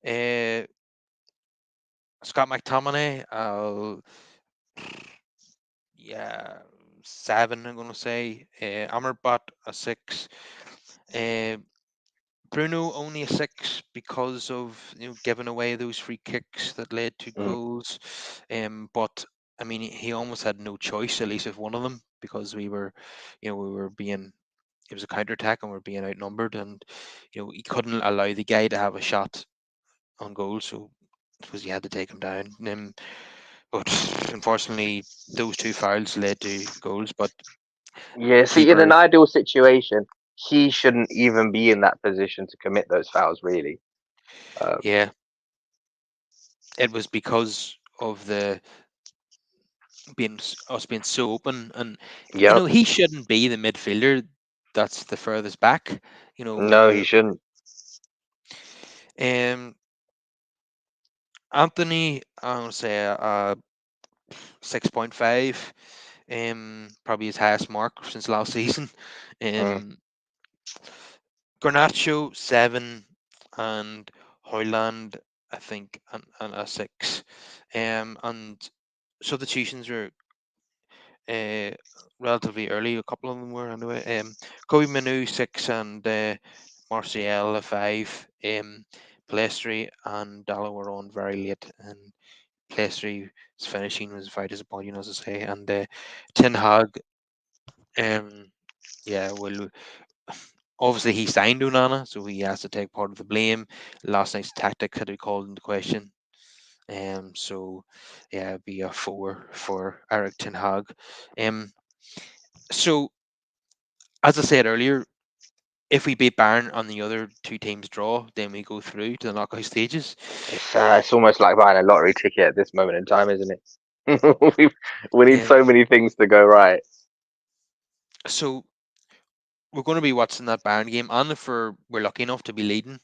uh, Scott McTominay, yeah, 7. I'm gonna say. Amrabat a 6. Uh, Bruno only a 6 because of giving away those free kicks that led to Mm. goals. But I mean, he almost had no choice, at least with one of them, because we were being it was a counter attack and we are being outnumbered, and he couldn't allow the guy to have a shot on goal, so I suppose he had to take him down. But unfortunately, those 2 fouls led to goals. But Yeah, see, in an keeper, ideal situation, he shouldn't even be in that position to commit those fouls, really. Um, yeah, it was because of the us being so open, and yep. he shouldn't be the midfielder that's the furthest back. No, he shouldn't. Um, Anthony, I would say 6.5. Probably his highest mark since last season. Mm. Um, Garnacho 7, and Hoyland, I think, and a 6. And substitutions were uh, relatively early. A couple of them were anyway. Kobe Manu 6, and Martial a 5. Plestri and Dallo were on very late, and Plestri's finishing was very disappointing, as I say. And Ten Hag, um, yeah, well, obviously he signed Onana, so he has to take part of the blame. Last night's tactics had to be called into question. So yeah, it'd be a 4 for Eric Ten Hag. Um, so as I said earlier, if we beat Bayern and the other two teams draw, then we go through to the knockout stages. It's almost like buying a lottery ticket at this moment in time, isn't it? we need Um, so many things to go right. so we're going to be watching that Bayern game, and if we're lucky enough to be leading,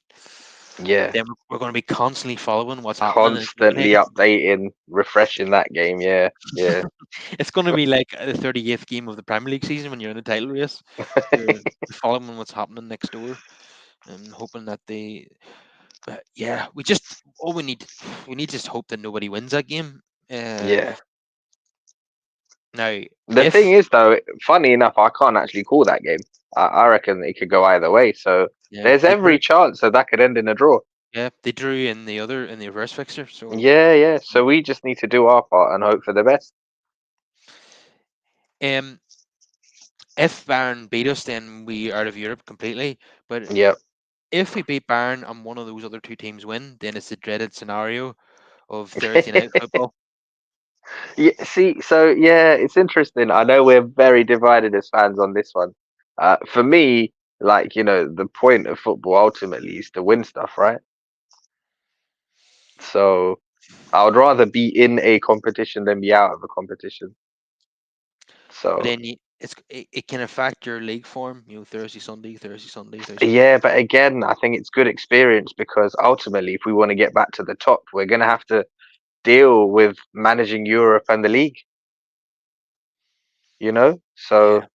Yeah, then we're going to be constantly following what's happening in constantly Copenhagen. updating, refreshing that game. Yeah, yeah, It's going to be like the 38th game of the Premier League season when you're in a title race. You're following what's happening next door and hoping that they. But yeah, we just all we need to just hope that nobody wins that game. Uh, yeah. Now, The thing if is, though, funny enough, I can't actually call that game. I reckon it could go either way. So yeah there's they drew, every chance that that could end in a draw. yeah they drew in the reverse fixture. So Yeah, yeah. So we just need to do our part and hope for the best. um, if Bayern beat us, then we are out of Europe completely. But Yep. if we beat Bayern and one of those other two teams win, then it's the dreaded scenario of Thursday night football. Yeah, see, so yeah, it's interesting. I know we're very divided as fans on this one. For me, like, the point of football ultimately is to win stuff, right? So I would rather be in a competition than be out of a competition. But So then it can affect your league form. Thursday, Sunday, Thursday, Sunday, Thursday, Sunday. yeah, but again, I think it's good experience because ultimately, if we want to get back to the top, we're going to have to deal with managing Europe and the league, you know? So Yeah.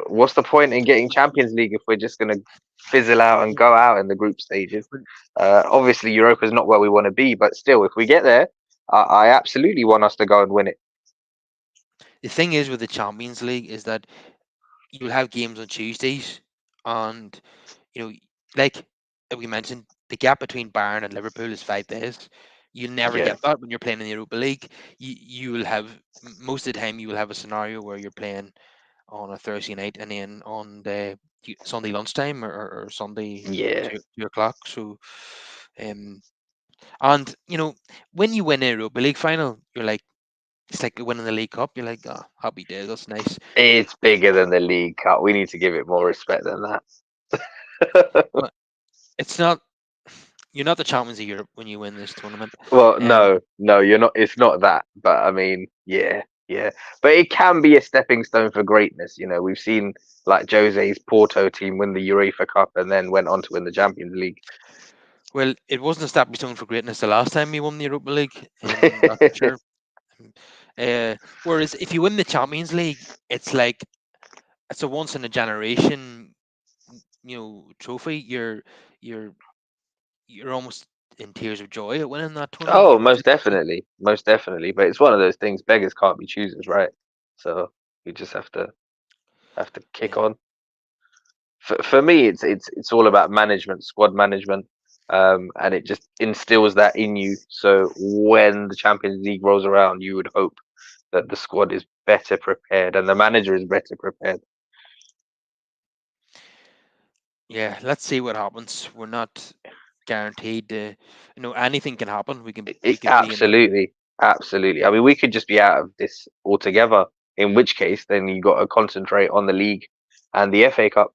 what's the point in getting Champions League if we're just going to fizzle out and go out in the group stages? But Obviously, Europa's not where we want to be, but still, if we get there, I absolutely want us to go and win it. the thing is with the Champions League is that you'll have games on Tuesdays, and you know, like we mentioned, the gap between Bayern and Liverpool is 5 days. You'll never Yeah, get that when you're playing in the Europa League. You will have most of the time you will have a scenario where you're playing on a Thursday night and then on the Sunday lunchtime or Sunday yeah. 2 o'clock. So, um, and when you win a Europa League final, you're like it's like winning the League Cup. You're like, oh, happy days, that's nice. It's bigger than the League Cup. We need to give it more respect than that. But it's not. You're not the champions of Europe when you win this tournament. Well, Um, no, no, you're not. It's not that. But I mean, yeah, yeah. But it can be a stepping stone for greatness. We've seen like Jose's Porto team win the UEFA Cup and then went on to win the Champions League. well, it wasn't a stepping stone for greatness the last time we won the Europa League. That's for sure. Whereas if you win the Champions League, it's like it's a once in a generation, trophy. You're you're almost in tears of joy at winning that tournament. Oh, Which most is good. definitely, most definitely. But it's one of those things. Beggars can't be choosers, right? So you just have to kick Yeah, on. For me, it's all about management, squad management, and it just instills that in you. So when the Champions League rolls around, you would hope that the squad is better prepared and the manager is better prepared. yeah. Let's see what happens. We're not guaranteed. Anything can happen. We could be in. Absolutely, absolutely. I mean, we could just be out of this altogether. In which case, then you got to concentrate on the league and the FA Cup.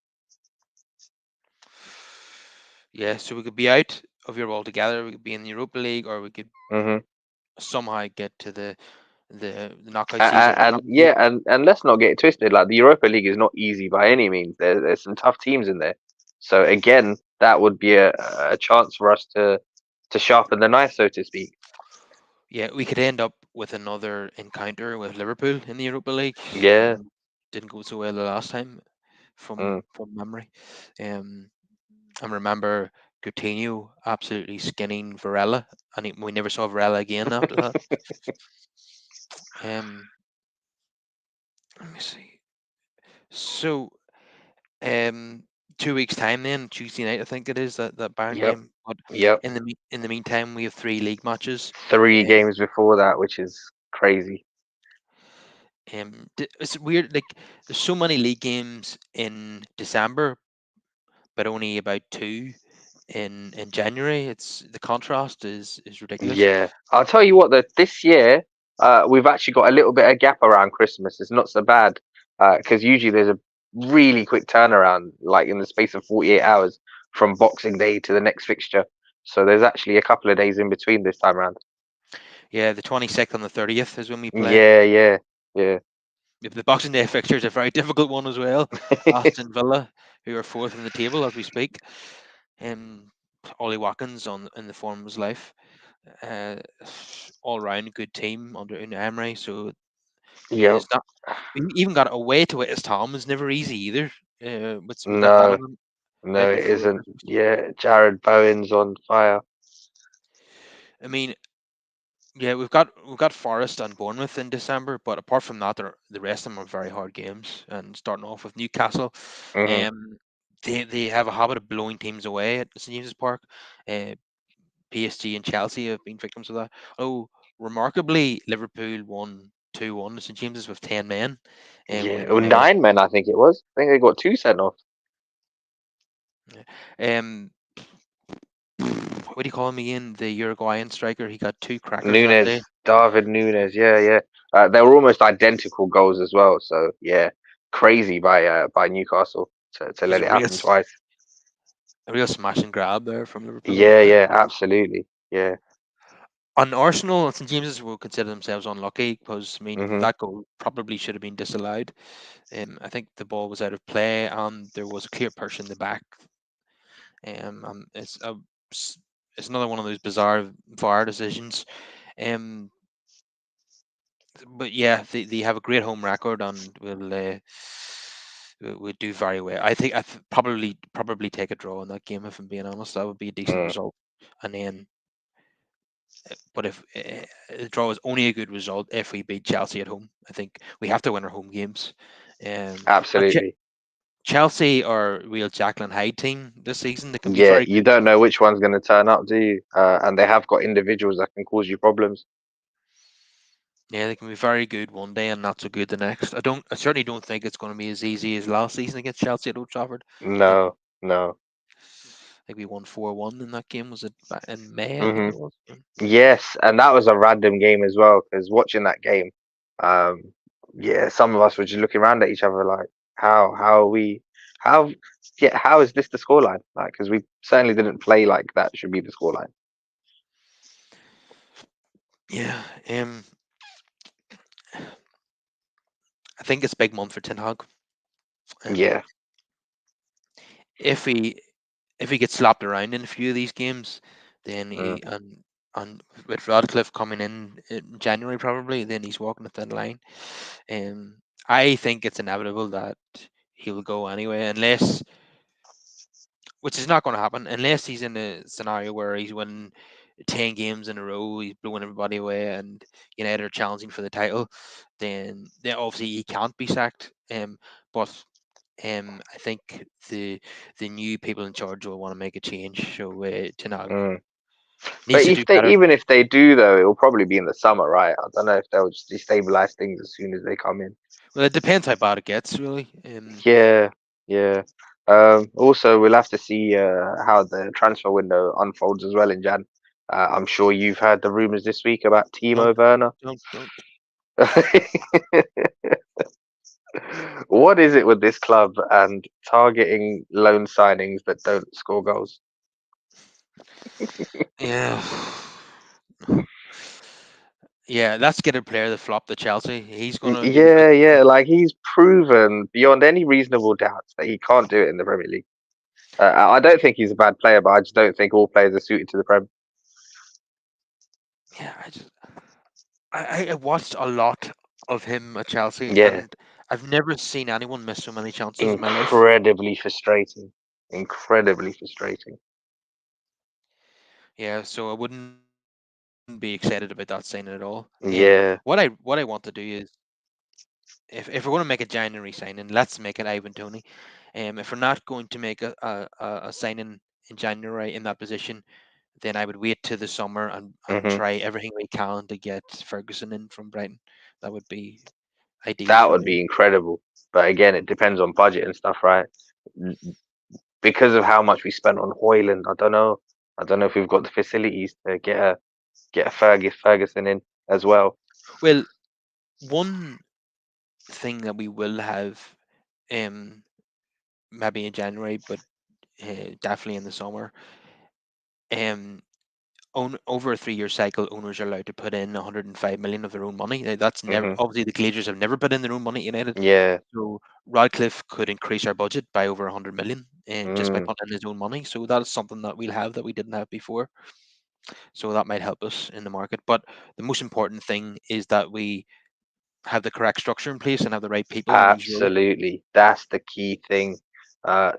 Yeah, so we could be out of Europe altogether. We could be in the Europa League, or we could Hmm. somehow get to the knockout stage of And, the and Champions League. yeah, and let's not get it twisted. Like the Europa League is not easy by any means. There's some tough teams in there. So again, that would be a chance for us to sharpen the knife, so to speak. Yeah, we could end up with another encounter with Liverpool in the Europa League. Yeah. Didn't go so well the last time, Mm. from memory. Um, I remember Coutinho absolutely skinning Varela, and we never saw Varela again after that. Um, Let me see. So, um, 2 weeks time, then Tuesday night, I think it is that Bayern Yep. game. But Yep. in the meantime, we have three league matches. Three Uh, games before that, which is crazy. it's weird. Like there's so many league games in December, but only about two in January. It's the contrast is ridiculous. Yeah, I'll tell you what. This year, we've actually got a little bit of gap around Christmas. It's not so bad because usually there's a really quick turnaround, like in the space of 48 hours from Boxing Day to the next fixture. So there's actually a couple of days in between this time around. Yeah, the 26th and the 30th is when we play. Yeah, yeah, yeah, If the Boxing Day fixture is a very difficult one as well. Aston Villa, who are fourth in the table as we speak. Um, Ollie Watkins on in the form of his life. Uh, all round good team under Unai Emery. So yeah, yep. it's not. We even got away to West Ham is never easy either. With that No, Donovan no, out it before isn't. Christmas. Yeah, Jared Bowen's on fire. I mean, yeah, we've got Forest and Bournemouth in December, but apart from that, the rest of them are very hard games. And starting off with Newcastle, Hmm. um, they have a habit of blowing teams away at St James's Park. Uh, PSG and Chelsea have been victims of that. Oh, remarkably, Liverpool won 2-1 at St James's with 10 men, and Yeah, when oh, 9 men, I think it was. I think they got 2 sent off. um what do you call him again? The Uruguayan striker. He got two crackers that day. Nunes, David Nunes. Yeah, yeah. They were almost identical goals as well. So yeah, crazy by Newcastle to It was let a it real, happen twice. a real smash and grab there from Liverpool. Yeah, yeah, absolutely. Yeah. On Arsenal, St James's will consider themselves unlucky because I mean Mhm. that goal probably should have been disallowed. I think the ball was out of play and there was a clear person in the back. It's s- it's another one of those bizarre VAR decisions. Um, but yeah, they have a great home record and will do very well. I think probably take a draw in that game if I'm being honest. That would be a decent Mm. result. And then, but if the draw is only a good result if we beat Chelsea at home. I think we have to win our home games. But Absolutely. Chelsea are a real Jacqueline Hyde team this season. They can be Yeah, very you good. don't know which one's going to turn up, do you? And they have got individuals that can cause you problems. Yeah, they can be very good one day and not so good the next. I certainly don't think it's going to be as easy as last season against Chelsea at Old Trafford. I think No, no. we won 4-1 in that game. Was it back in May? I think Hmm. it was. Yes, and that was a random game as well. Because watching that game, um, yeah, some of us were just looking around at each other like, how are we, how, yeah, how is this the scoreline? Like, because we certainly didn't play like that should be the scoreline. Yeah. I think it's a big month for Ten Hag. Um, Yeah. if he if he gets slapped around in a few of these games, then Mm, and with Radcliffe coming in January probably, then he's walking a thin line. Um, I think it's inevitable that he'll go anyway, unless, which is not going to happen, unless he's in a scenario where he's winning 10 games in a row, he's blowing everybody away, and United are challenging for the title. Then obviously he can't be sacked. But I think the new people in charge will want to make a change. So Ten Hag mm. But needs to do better. even if they do though, it will probably be in the summer, right? I don't know if they'll just destabilize things as soon as they come in. Well, it depends how bad it gets, really. Yeah, yeah. Also, we'll have to see how the transfer window unfolds as well in Jan. I'm sure you've heard the rumors this week about No, Timo Werner. don't. What is it with this club and targeting loan signings that don't score goals? Yeah. Yeah, let's get a player that flopped at Chelsea. He's gonna be the Yeah, victim. yeah. Like he's proven beyond any reasonable doubt that he can't do it in the Premier League. I don't think he's a bad player, but I just don't think all players are suited to the Prem. Yeah, I watched a lot of him at Chelsea, Yeah, and I've never seen anyone miss so many chances in my life. incredibly frustrating. Incredibly frustrating. Yeah, so I wouldn't be excited about that signing at all. Yeah. What I want to do is, if we're going to make a January signing, let's make it Ivan Tony. If we're not going to make a signing in January in that position, then I would wait to the summer and Hmm. try everything we can to get Ferguson in from Brighton. That would be ideal That for would me. be incredible. But again, it depends on budget and stuff, right? N- Because of how much we spent on Hoyland, I don't know. I don't know if we've got the facilities to get a Ferguson in as well. Well, one thing that we will have, um, maybe in January, but definitely in the summer, um, over a 3-year cycle, owners are allowed to put in 105 million of their own money. That's never, Hmm. obviously the Glazers have never put in their own money at United. Yeah. So Radcliffe could increase our budget by over 100 million just by Mm. putting in his own money. So that is something that we'll have that we didn't have before. So that might help us in the market. But the most important thing is that we have the correct structure in place and have the right people in these roles. Absolutely. That's the key thing.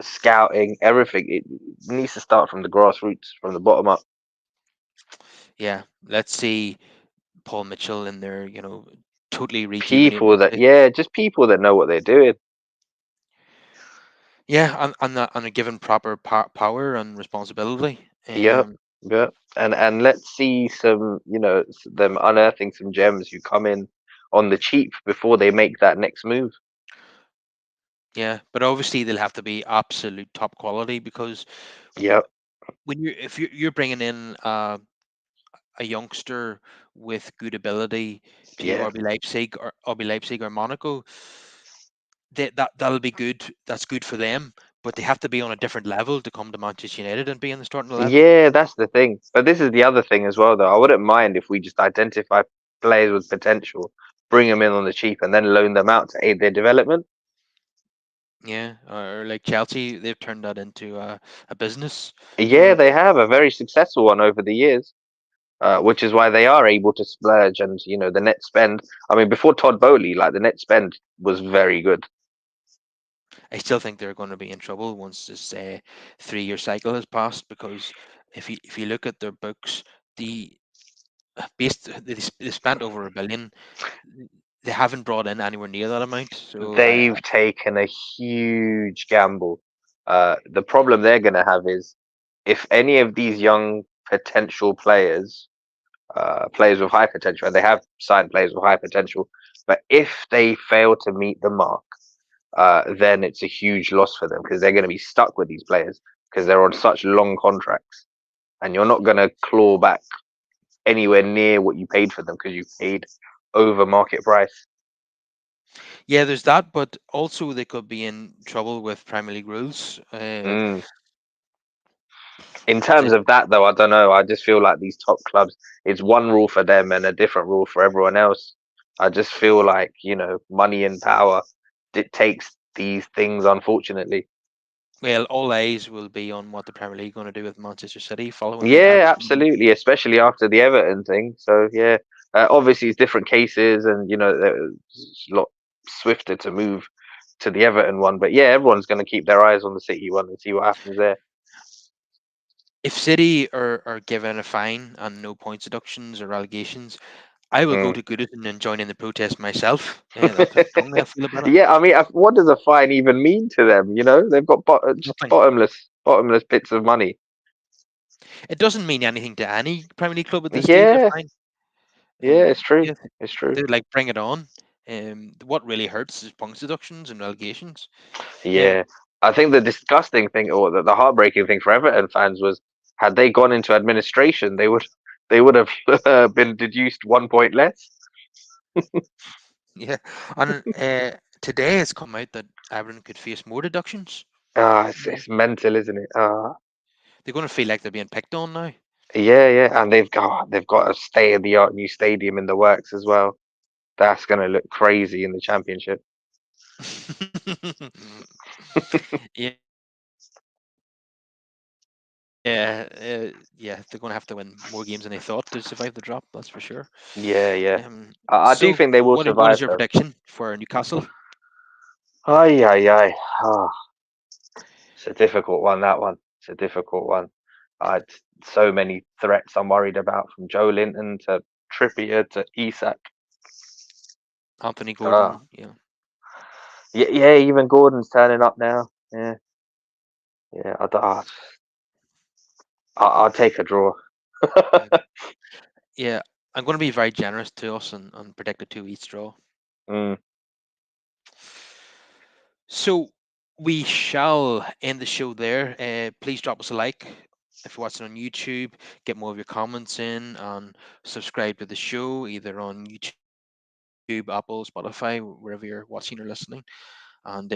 Scouting, everything. It needs to start from the grassroots, from the bottom up. Yeah, let's see Paul Mitchell in there, totally rejuvenating People the that, place. yeah, just people that know what they're doing. Yeah, and a given proper power and responsibility. Yep, yep. And let's see some, them unearthing some gems who come in on the cheap before they make that next move. Yeah, but obviously they'll have to be absolute top quality because Yep. when you're bringing in a youngster with good ability to Yeah. RB Leipzig or Monaco, that'll be good. That's good for them, but they have to be on a different level to come to Manchester United and be in the starting 11. Yeah, that's the thing. But this is the other thing as well, though. I wouldn't mind if we just identify players with potential, bring them in on the cheap, and then loan them out to aid their development. Yeah, or like Chelsea, they've turned that into a business. Yeah, So they have a very successful one over the years, which is why they are able to splurge and the net spend. I mean, before Todd Bowley, like the net spend was very good. I still think they're going to be in trouble once this 3-year cycle has passed, because if you look at their books, the they spent over 1 billion. They haven't brought in anywhere near that amount. So They've taken a huge gamble. The problem they're going to have is if any of these young potential players, players with high potential, and they have signed players with high potential, but if they fail to meet the mark, then it's a huge loss for them because they're going to be stuck with these players because they're on such long contracts, and you're not going to claw back anywhere near what you paid for them because you paid over market price. yeah, there's that, but also they could be in trouble with Premier League rules. Mm. In The, terms of that, though, I don't know. I just feel like these top clubs, it's one rule for them and a different rule for everyone else. I just feel like, money and power dictates these things, unfortunately. well, all eyes will be on what the Premier League going to do with Manchester City following the Yeah, Everton. absolutely, especially after the Everton thing. So, yeah, obviously it's different cases and, it's a lot swifter to move to the Everton one. But yeah, everyone's going to keep their eyes on the City one and see what happens there. If City are given a fine and no points deductions or relegations, I will go Mm. to Goodison and join in the protest myself. That's how strongly I feel about it. Yeah, I mean, what does a fine even mean to them? They've got just Nothing. bottomless pits of money. It doesn't mean anything to any Premier League club at this stage. A Yeah, fine. yeah, it's true. Yeah, It's true. they're like bring it on. What really hurts is points deductions and relegations. Yeah, Yeah, I think the disgusting thing, or the heartbreaking thing for Everton fans was, had they gone into administration, they would have been deduced 1 point less. yeah. And today it's come out that Everton could face more deductions. Ah, it's, Mm. it's mental, isn't it? They're going to feel like they're being picked on now. Yeah, yeah, and they've got a state-of-the-art new stadium in the works as well. That's gonna look crazy in the championship. Yeah, yeah, they're going to have to win more games than they thought to survive the drop. That's for sure. Yeah, yeah. Um, I do so think they will what survive is your though. prediction for Newcastle? Ay, ay, ay. Ah, it's a difficult one. That one. It's a difficult one. It's so many threats I'm worried about, from Joe Linton to Trippier to Isak. Anthony Ah, Gordon, yeah. yeah, yeah. Even Gordon's turning up now. Yeah, yeah. I'll take a draw. Yeah, yeah. I'm going to be very generous to us and predict a 2 each draw. Mm. So we shall end the show there. Please drop us a like if you're watching on YouTube. Get more of your comments in and subscribe to the show either on YouTube, Apple, Spotify, wherever you're watching or listening. And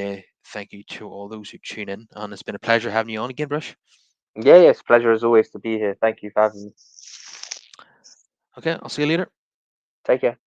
thank you to all those who tune in. And it's been a pleasure having you on again, Brush. Yeah, yeah. It's a pleasure as always to be here. Thank you for having me. Okay, I'll see you later. Take care.